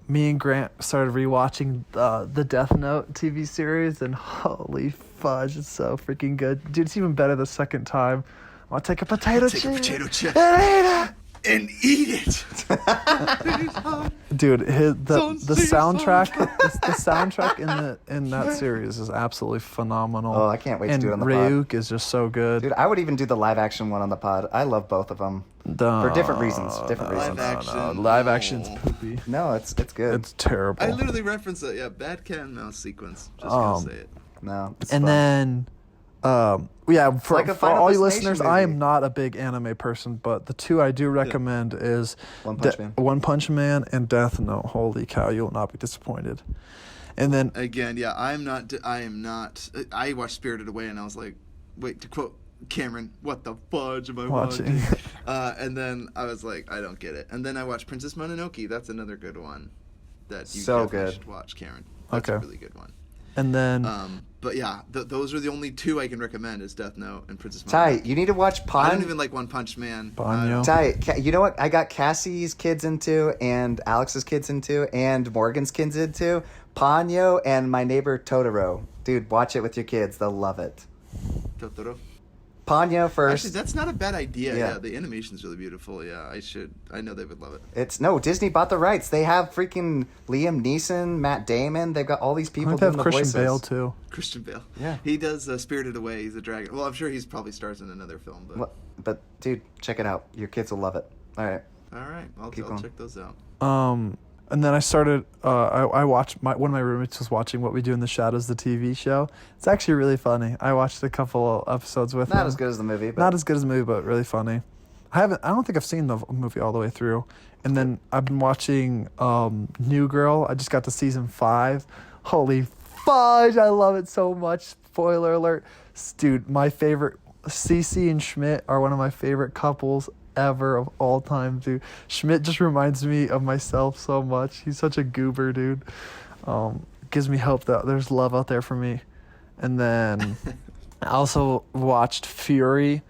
Speaker 3: me and Grant started rewatching the Death Note TV series, and holy fudge, it's so freaking good, dude. It's even better the second time. I want to take a potato chip.
Speaker 1: And eat it.
Speaker 3: Dude, the soundtrack in that series is absolutely phenomenal.
Speaker 2: Oh, I can't wait to do it on the pod.
Speaker 3: Ryuk is just so good.
Speaker 2: Dude, I would even do the live action one on the pod. I love both of them. For different reasons.
Speaker 1: Live action.
Speaker 3: Live action's poopy.
Speaker 2: No, it's good.
Speaker 3: It's terrible.
Speaker 1: I literally referenced that. Yeah, bad cat and mouse sequence. Just gonna say it.
Speaker 2: No. It's
Speaker 3: And
Speaker 2: fun.
Speaker 3: then, for
Speaker 2: like a
Speaker 3: for
Speaker 2: Final
Speaker 3: all you
Speaker 2: Destination
Speaker 3: listeners, I am
Speaker 2: movie.
Speaker 3: not a big anime person, but the two I do recommend is
Speaker 2: One Punch Man.
Speaker 3: One Punch Man and Death Note. Holy cow, you will not be disappointed. And then,
Speaker 1: Again, yeah, I am not. I watched Spirited Away and I was like, wait, to quote Cameron, what the fudge am I watching? And then I was like, I don't get it. And then I watched Princess Mononoke. That's another good one that you
Speaker 2: So
Speaker 1: definitely
Speaker 2: good.
Speaker 1: should watch, Cameron. That's a
Speaker 3: Okay.
Speaker 1: really good one.
Speaker 3: and then
Speaker 1: But yeah, those are the only two I can recommend: is Death Note and Princess
Speaker 2: Ty,
Speaker 1: Mononoke.
Speaker 2: you need to watch
Speaker 1: I don't even like One Punch Man.
Speaker 3: Banyo.
Speaker 2: Ty, you know what I got Cassie's kids into, and Alex's kids into, and Morgan's kids into? Ponyo and My Neighbor Totoro. Dude, watch it with your kids. They'll love it.
Speaker 1: Totoro.
Speaker 2: Ponyo first.
Speaker 1: Actually, that's not a bad idea.
Speaker 2: Yeah.
Speaker 1: Yeah, the animation's really beautiful. Yeah, I know they would love it.
Speaker 2: Disney bought the rights. They have freaking Liam Neeson, Matt Damon. They've got all these
Speaker 3: I
Speaker 2: people
Speaker 3: think they
Speaker 2: doing
Speaker 3: have
Speaker 2: the
Speaker 3: Christian
Speaker 2: voices.
Speaker 3: Bale too.
Speaker 1: Christian Bale.
Speaker 2: Yeah.
Speaker 1: He does Spirited Away. He's a dragon. Well, I'm sure he's probably stars in another film. But
Speaker 2: But dude, check it out. Your kids will love it. All right.
Speaker 1: all right, I'll
Speaker 2: going.
Speaker 1: check those out.
Speaker 3: And then I started. I watched one of my roommates was watching What We Do in the Shadows, the TV show. It's actually really funny. I watched a couple of episodes with him.
Speaker 2: Not as good as the movie, but
Speaker 3: Not as good as the movie, but really funny. I don't think I've seen the movie all the way through. And then I've been watching New Girl. I just got to season 5. Holy fudge! I love it so much. Spoiler alert, dude. My favorite, Cece and Schmidt are one of my favorite couples ever of all time, dude. Schmidt just reminds me of myself so much. He's such a goober, dude. Gives me hope that there's love out there for me. And then I also watched Fury.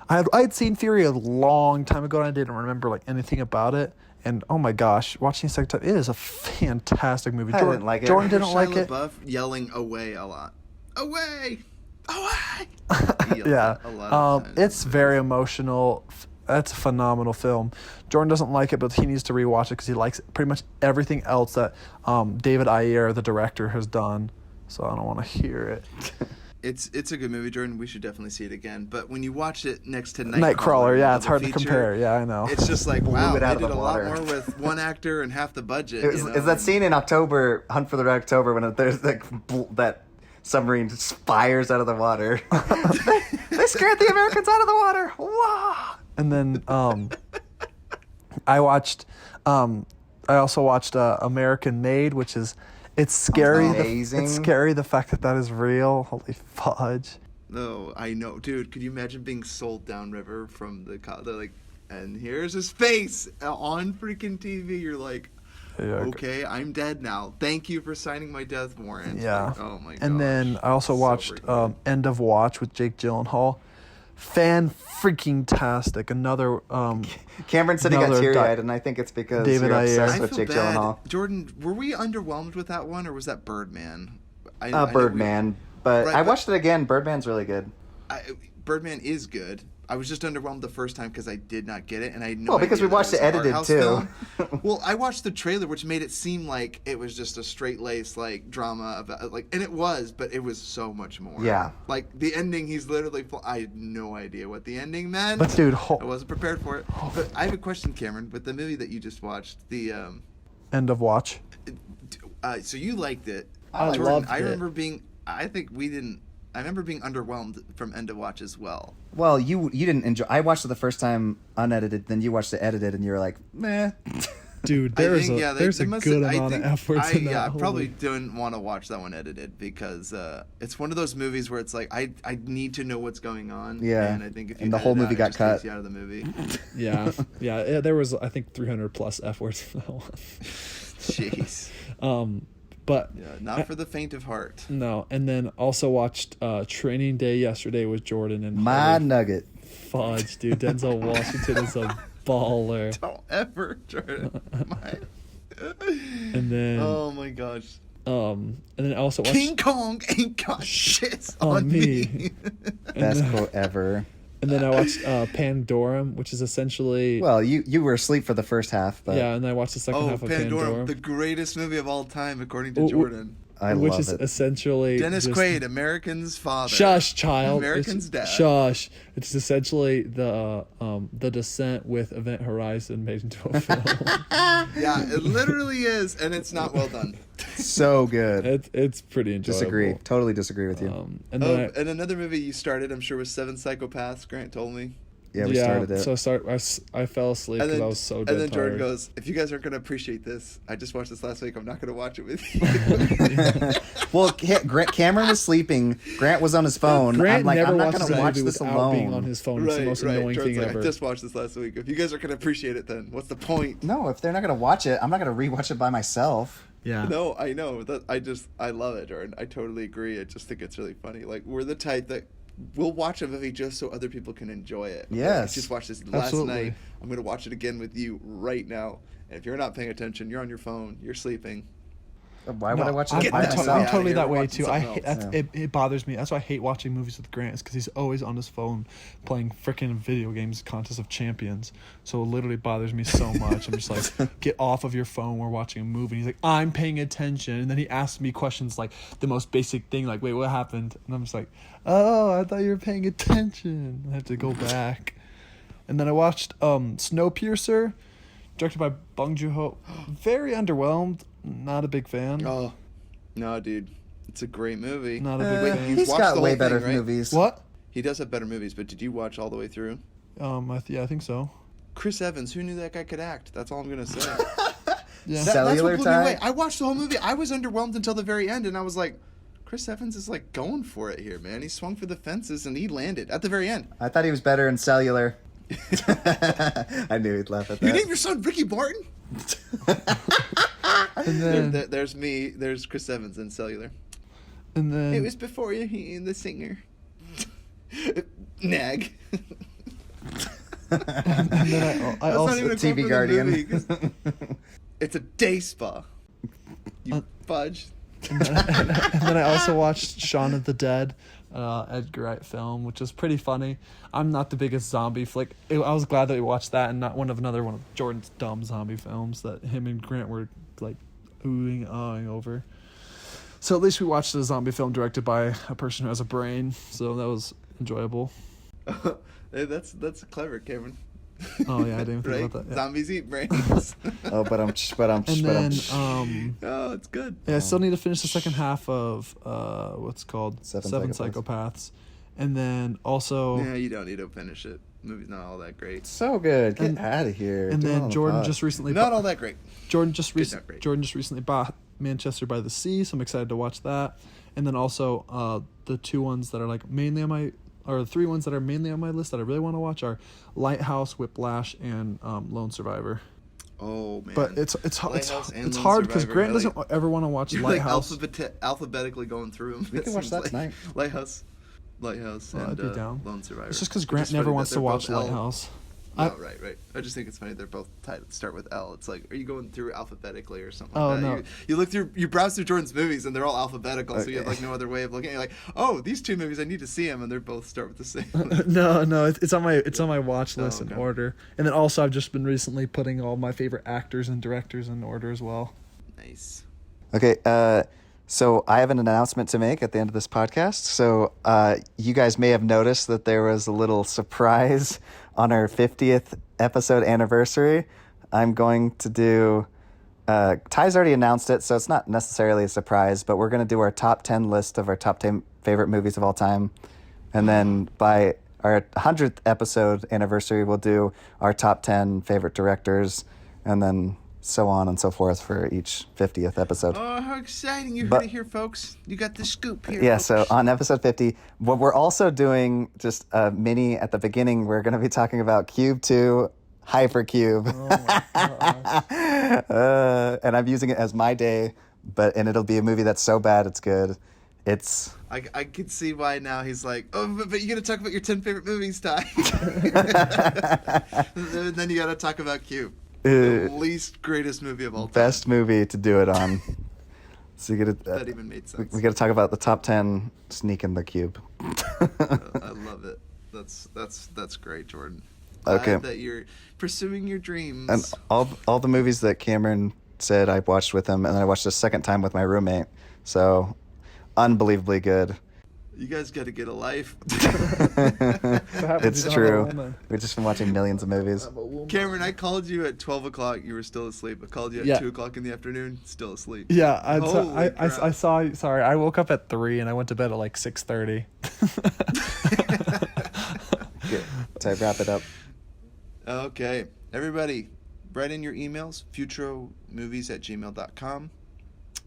Speaker 3: I had seen Fury a long time ago and I didn't remember like anything about it. And oh my gosh, watching it a second time, it is a fantastic movie.
Speaker 2: I didn't like it.
Speaker 3: Jordan didn't
Speaker 1: Shia
Speaker 3: like it.
Speaker 1: LaBeouf yelling away a lot. Away! Away! He yells
Speaker 3: Yeah,
Speaker 1: a lot of times.
Speaker 3: it's very emotional. That's a phenomenal film. Jordan doesn't like it, but he needs to rewatch it because he likes pretty much everything else that David Ayer, the director, has done. So I don't want to hear it.
Speaker 1: It's a good movie, Jordan. We should definitely see it again. But when you watch it next to
Speaker 3: Nightcrawler, yeah, it's
Speaker 1: double
Speaker 3: hard to
Speaker 1: feature,
Speaker 3: compare. Yeah, I know.
Speaker 1: It's just like,
Speaker 2: Blew
Speaker 1: wow,
Speaker 2: it
Speaker 1: they
Speaker 2: out of
Speaker 1: did
Speaker 2: the
Speaker 1: a lot
Speaker 2: water.
Speaker 1: more with one actor and half the budget.
Speaker 2: Is that scene in October, Hunt for the Red October, when there's like that submarine just fires out of the water? They scared the Americans out of the water. Wow.
Speaker 3: And then I also watched American Made, which is it's scary.
Speaker 2: Amazing.
Speaker 3: It's scary the fact that is real. Holy fudge.
Speaker 1: No, I know, dude. Could you imagine being sold downriver from they're like, and here's his face on freaking TV. You're like,
Speaker 3: Yeah,
Speaker 1: okay, I'm dead now. Thank you for signing my death warrant.
Speaker 3: Yeah.
Speaker 1: Like, oh my god.
Speaker 3: And then I also
Speaker 1: So
Speaker 3: watched
Speaker 1: freaking
Speaker 3: End of Watch with Jake Gyllenhaal. Freaking-tastic. Another
Speaker 2: Cameron said he got
Speaker 3: Another
Speaker 2: teary-eyed, and I think it's because
Speaker 3: David
Speaker 2: you're
Speaker 3: Ayer.
Speaker 2: obsessed
Speaker 1: I
Speaker 2: with
Speaker 1: feel
Speaker 2: Jake
Speaker 1: bad.
Speaker 2: Gyllenhaal.
Speaker 1: Jordan, were we underwhelmed with that one, or was that Birdman? I know
Speaker 2: Birdman. But
Speaker 1: Right,
Speaker 2: I
Speaker 1: but-
Speaker 2: watched it again. Birdman's really good.
Speaker 1: Birdman is good. I was just underwhelmed the first time because I did not get it, and I had no
Speaker 2: Well, because
Speaker 1: idea
Speaker 2: we
Speaker 1: that
Speaker 2: watched
Speaker 1: was
Speaker 2: it
Speaker 1: an
Speaker 2: edited,
Speaker 1: art house
Speaker 2: too.
Speaker 1: film. Well, I watched the trailer, which made it seem like it was just a straight lace like drama about and it was, but it was so much more.
Speaker 2: Yeah.
Speaker 1: Like the ending, he's literally. I had no idea what the ending meant.
Speaker 3: But dude,
Speaker 1: I wasn't prepared for it. But I have a question, Cameron. With the movie that you just watched, the
Speaker 3: End of Watch.
Speaker 1: so you liked it.
Speaker 3: I
Speaker 1: Jordan,
Speaker 3: loved
Speaker 1: I
Speaker 3: it.
Speaker 1: remember being. I think we didn't. I remember being underwhelmed from End of Watch as well.
Speaker 2: Well, you didn't enjoy. I watched it the first time unedited, then you watched it edited, and you were like, meh.
Speaker 3: Dude,
Speaker 1: I
Speaker 3: there's
Speaker 1: think,
Speaker 3: a good amount of F words in that.
Speaker 1: I
Speaker 3: whole
Speaker 1: probably
Speaker 3: movie.
Speaker 1: didn't want to watch that one edited because it's one of those movies where it's like I need to know what's going on.
Speaker 2: Yeah.
Speaker 1: And I think if you
Speaker 2: And the
Speaker 1: edit
Speaker 2: whole
Speaker 1: it
Speaker 2: movie
Speaker 1: out,
Speaker 2: got
Speaker 1: it just takes
Speaker 2: cut.
Speaker 1: you out of the movie.
Speaker 3: Yeah, there was I think 300 plus F words in that one.
Speaker 1: Jeez.
Speaker 3: But
Speaker 1: Yeah, not for the faint of heart.
Speaker 3: no, and then also watched Training Day yesterday with Jordan and
Speaker 2: My
Speaker 3: holy
Speaker 2: nugget.
Speaker 3: fudge, dude. Denzel Washington is a baller.
Speaker 1: Don't ever, Jordan.
Speaker 3: And then
Speaker 1: Oh my gosh.
Speaker 3: and then I also watched
Speaker 1: King Kong ain't got shit on me.
Speaker 2: Best quote ever.
Speaker 3: and then I watched Pandorum, which is essentially
Speaker 2: Well, you were asleep for the first half, but
Speaker 3: yeah, and then I watched the second
Speaker 1: Oh,
Speaker 3: half of
Speaker 1: Pandorum, the
Speaker 3: Pandorum,
Speaker 1: greatest movie of all time, according to
Speaker 3: Oh,
Speaker 1: Jordan.
Speaker 2: I
Speaker 3: which
Speaker 2: love
Speaker 3: is
Speaker 2: it.
Speaker 3: essentially
Speaker 1: Dennis
Speaker 3: just-
Speaker 1: Quaid, American's father.
Speaker 3: Shush, child.
Speaker 1: American's dad.
Speaker 3: Shush. It's essentially the Descent with Event Horizon made into a film.
Speaker 1: Yeah, it literally is, and it's not well done.
Speaker 2: So good.
Speaker 3: It's pretty enjoyable.
Speaker 2: Disagree. Totally disagree with you.
Speaker 3: And
Speaker 1: Oh,
Speaker 3: then
Speaker 1: and another movie you started, I'm sure, was Seven Psychopaths. Grant told me.
Speaker 2: Yeah, we started it.
Speaker 3: So I fell asleep
Speaker 1: And
Speaker 3: because
Speaker 1: then,
Speaker 3: I was so
Speaker 1: and
Speaker 3: dead
Speaker 1: then Jordan
Speaker 3: tired.
Speaker 1: goes, "If you guys aren't going to appreciate this, I just watched this last week. I'm not going to watch it with you."
Speaker 2: Well, Cameron was sleeping. Grant was on his phone.
Speaker 3: Grant
Speaker 2: I'm like,
Speaker 3: never
Speaker 2: I'm not
Speaker 3: watches
Speaker 2: going to
Speaker 3: a
Speaker 2: watch
Speaker 3: movie
Speaker 2: this
Speaker 3: without
Speaker 2: alone.
Speaker 3: being on his phone. It's the most annoying
Speaker 1: Jordan's
Speaker 3: thing
Speaker 1: like,
Speaker 3: ever.
Speaker 1: I just watched this last week. If you guys are going to appreciate it, then what's the point?
Speaker 2: No, if they're not going to watch it, I'm not going to rewatch it by myself.
Speaker 3: Yeah.
Speaker 1: No, I know. I love it, Jordan. I totally agree. I just think it's really funny. Like, we're the type that we'll watch a movie just so other people can enjoy it.
Speaker 2: Yes.
Speaker 1: I just watched this last
Speaker 3: Absolutely.
Speaker 1: night. I'm going to watch it again with you right now. And if you're not paying attention, you're on your phone, you're sleeping.
Speaker 2: Why would I watch it
Speaker 1: Get
Speaker 2: by
Speaker 1: that
Speaker 2: myself?
Speaker 1: movie
Speaker 3: I'm
Speaker 1: out.
Speaker 3: totally
Speaker 1: Here,
Speaker 3: that
Speaker 1: we're
Speaker 3: way
Speaker 1: watching
Speaker 3: too. I
Speaker 1: something
Speaker 3: hate,
Speaker 1: else.
Speaker 3: that's, it bothers me. That's why I hate watching movies with Grant, because he's always on his phone playing freaking video games, Contest of Champions. So it literally bothers me so much. I'm just like, get off of your phone. We're watching a movie. And he's like, I'm paying attention. And then he asks me questions like the most basic thing, like, wait, what happened? And I'm just like, oh, I thought you were paying attention. I have to go back. And then I watched Snowpiercer, directed by Bong Joon-ho. Very underwhelmed. Not a big fan.
Speaker 1: Oh, no, dude. It's a great movie.
Speaker 3: Not a big
Speaker 1: Wait,
Speaker 3: fan.
Speaker 1: you
Speaker 2: He's
Speaker 1: watched
Speaker 2: got
Speaker 1: the
Speaker 2: way
Speaker 1: whole
Speaker 2: better
Speaker 1: thing, right?
Speaker 2: movies.
Speaker 3: What?
Speaker 1: He does have better movies, but did you watch all the way through?
Speaker 3: I think so.
Speaker 1: Chris Evans, who knew that guy could act? That's all I'm going to say.
Speaker 3: Yeah.
Speaker 1: That's
Speaker 2: Cellular
Speaker 1: what blew me
Speaker 2: tie?
Speaker 1: away. I watched the whole movie. I was underwhelmed until the very end, and I was like, Chris Evans is like going for it here, man. He swung for the fences, and he landed at the very end.
Speaker 2: I thought he was better in Cellular. I knew he'd laugh at
Speaker 1: You
Speaker 2: that.
Speaker 1: named your son Ricky Barton?
Speaker 3: And then,
Speaker 1: There's me. There's Chris Evans in Cellular.
Speaker 3: and then
Speaker 1: It was before you, he the singer. Nag.
Speaker 3: and then I
Speaker 1: That's
Speaker 3: also
Speaker 1: not even a
Speaker 2: TV
Speaker 1: quote from the
Speaker 2: Guardian.
Speaker 1: movie, 'cause it's a day spa. You fudge.
Speaker 3: and then I also watched Shaun of the Dead, Edgar Wright film, which is pretty funny. I'm not the biggest zombie flick. I was glad that we watched that and not another one of Jordan's dumb zombie films that him and Grant were like oohing ahhing over. So at least we watched a zombie film directed by a person who has a brain. So that was enjoyable.
Speaker 1: Hey, that's clever, Cameron.
Speaker 3: Oh yeah, I didn't think
Speaker 1: Right?
Speaker 3: about that. Yeah.
Speaker 1: Zombies eat brains.
Speaker 2: Oh, but
Speaker 3: And then
Speaker 1: Oh, it's good.
Speaker 3: yeah, I still need to finish the second half of what's called
Speaker 2: Seven
Speaker 3: Psychopaths. And then also
Speaker 1: Yeah, you don't need to finish it. The movie's not all that great.
Speaker 2: so good. Get
Speaker 3: And-
Speaker 2: out of here.
Speaker 3: and
Speaker 2: Do it on
Speaker 3: then
Speaker 2: the
Speaker 3: Jordan
Speaker 2: pod.
Speaker 3: just recently
Speaker 1: Not all that great.
Speaker 3: Jordan just
Speaker 1: not great.
Speaker 3: recently bought Manchester by the Sea, so I'm excited to watch that. And then also the two ones that are like mainly on my, or the three ones that are mainly on my list that I really want to watch are Lighthouse, Whiplash, and Lone Survivor.
Speaker 1: Oh man.
Speaker 3: But it's
Speaker 1: Lighthouse and
Speaker 3: it's
Speaker 1: Lone
Speaker 3: hard because
Speaker 1: Survivor,
Speaker 3: Grant
Speaker 1: really?
Speaker 3: doesn't ever want to watch
Speaker 1: You're like
Speaker 3: Lighthouse.
Speaker 1: alphabetically going through them.
Speaker 2: We can watch that tonight.
Speaker 1: Lighthouse,
Speaker 3: I'd
Speaker 1: and
Speaker 3: be down.
Speaker 1: Lone Survivor.
Speaker 3: It's just because
Speaker 1: Which
Speaker 3: Grant
Speaker 1: is
Speaker 3: never
Speaker 1: funny
Speaker 3: wants
Speaker 1: that
Speaker 3: to
Speaker 1: they're
Speaker 3: watch
Speaker 1: both L.
Speaker 3: Lighthouse.
Speaker 1: No,
Speaker 3: I-
Speaker 1: right. I just think it's funny they're both start with L. It's like, are you going through alphabetically or something
Speaker 3: Oh,
Speaker 1: like that?
Speaker 3: no.
Speaker 1: You look through, you browse through Jordan's movies and they're all alphabetical, so you have
Speaker 2: Okay.
Speaker 1: like no other way of looking. You're like, oh, these two movies I need to see them, and they're both start with the same.
Speaker 3: No, it's on my watch list in
Speaker 1: okay.
Speaker 3: order. And then also I've just been recently putting all my favorite actors and directors in order as well.
Speaker 1: Nice.
Speaker 2: Okay, so I have an announcement to make at the end of this podcast. So you guys may have noticed that there was a little surprise on our 50th episode anniversary. I'm going to do... Ty's already announced it, so it's not necessarily a surprise, but we're going to do our top 10 list of our top 10 favorite movies of all time. And then by our 100th episode anniversary, we'll do our top 10 favorite directors. And then so on and so forth for each 50th episode.
Speaker 1: Oh, how exciting. You heard
Speaker 2: But-
Speaker 1: it here, folks. You got the scoop here.
Speaker 2: Yeah,
Speaker 1: folks.
Speaker 2: so on episode 50, what we're also doing, just a mini at the beginning, we're going to be talking about Cube 2, Hypercube. And I'm using it as my day, and it'll be a movie that's so bad it's good. It's...
Speaker 1: I can see why now he's like, oh, but you got to talk about your 10 favorite movies, Ty. And then you got to talk about Cube. The least greatest movie of all time.
Speaker 2: Best movie to do it on. So you got
Speaker 1: That even made sense.
Speaker 2: we got to talk about the top 10 Sneak in the Cube.
Speaker 1: I love it. That's great, Jordan.
Speaker 2: Okay.
Speaker 1: Glad that you're pursuing your dreams.
Speaker 2: And all the movies that Cameron said I watched with him, and then I watched a second time with my roommate. So unbelievably good.
Speaker 1: You guys got to get a life.
Speaker 2: It's true. We've just been watching millions of movies.
Speaker 1: Cameron, I called you at 12 o'clock. You were still asleep. I called you at 2 o'clock in the afternoon. Still asleep.
Speaker 3: Yeah,
Speaker 1: Holy
Speaker 3: I
Speaker 1: crap.
Speaker 3: saw. Sorry, I woke up at 3 and I went to bed at like 6:30.
Speaker 2: To wrap it up.
Speaker 1: Okay. Everybody, write in your emails. futromovies@gmail.com.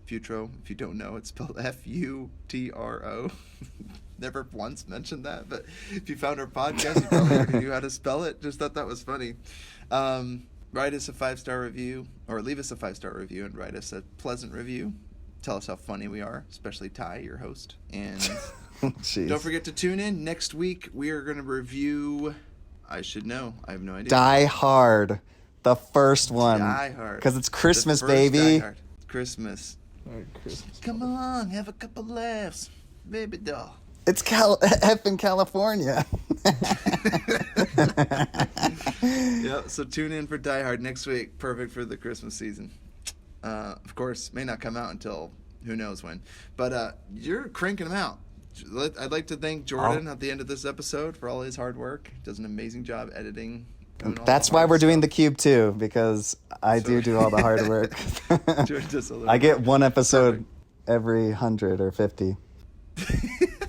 Speaker 1: Futro, if you don't know, it's spelled Futro. Never once mentioned that, but if you found our podcast, you probably already knew how to spell it. Just thought that was funny. Write us a 5-star review, or leave us a 5-star review and write us a pleasant review. Tell us how funny we are, especially Ty, your host. And
Speaker 2: Jeez.
Speaker 1: don't forget to tune in. Next week, we are going to review... I should know. I have no idea.
Speaker 2: Die Hard. The first one.
Speaker 1: Die Hard.
Speaker 2: Because it's Christmas,
Speaker 1: The first
Speaker 2: baby.
Speaker 1: Die Hard. Christmas.
Speaker 3: Christmas.
Speaker 1: Come on, have a couple laughs, baby doll.
Speaker 2: It's effing California.
Speaker 1: Yeah, so tune in for Die Hard next week. Perfect for the Christmas season. Of course, may not come out until who knows when. But you're cranking them out. I'd like to thank Jordan at the end of this episode for all his hard work. He does an amazing job editing. doing all
Speaker 2: That's
Speaker 1: the
Speaker 2: why
Speaker 1: hard
Speaker 2: we're doing the
Speaker 1: stuff.
Speaker 2: Cube too, because I do all the hard work.
Speaker 1: Jordan does a little
Speaker 2: I get
Speaker 1: bit.
Speaker 2: one episode every 100 or 50.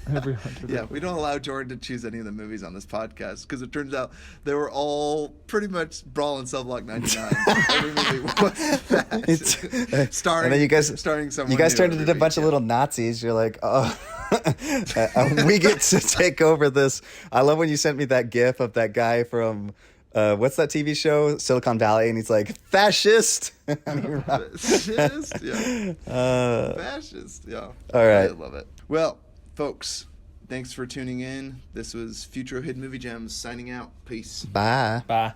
Speaker 3: Every 100.
Speaker 1: Yeah, we don't allow Jordan to choose any of the movies on this podcast because it turns out they were all pretty much Brawl and Cell Block 99. Every movie was that. Starring,
Speaker 2: And then you guys,
Speaker 1: starring someone.
Speaker 2: you guys
Speaker 1: new
Speaker 2: turned
Speaker 1: every
Speaker 2: into a
Speaker 1: week,
Speaker 2: bunch of
Speaker 1: yeah.
Speaker 2: little Nazis. You're like, oh, we get to take over this. I love when you sent me that GIF of that guy from, what's that TV show? Silicon Valley, and he's like, fascist.
Speaker 1: Fascist, yeah. Fascist, yeah.
Speaker 2: All right.
Speaker 1: I love it. Well, folks, thanks for tuning in. This was Futuro Hidden Movie Gems signing out. Peace.
Speaker 2: Bye.
Speaker 3: Bye.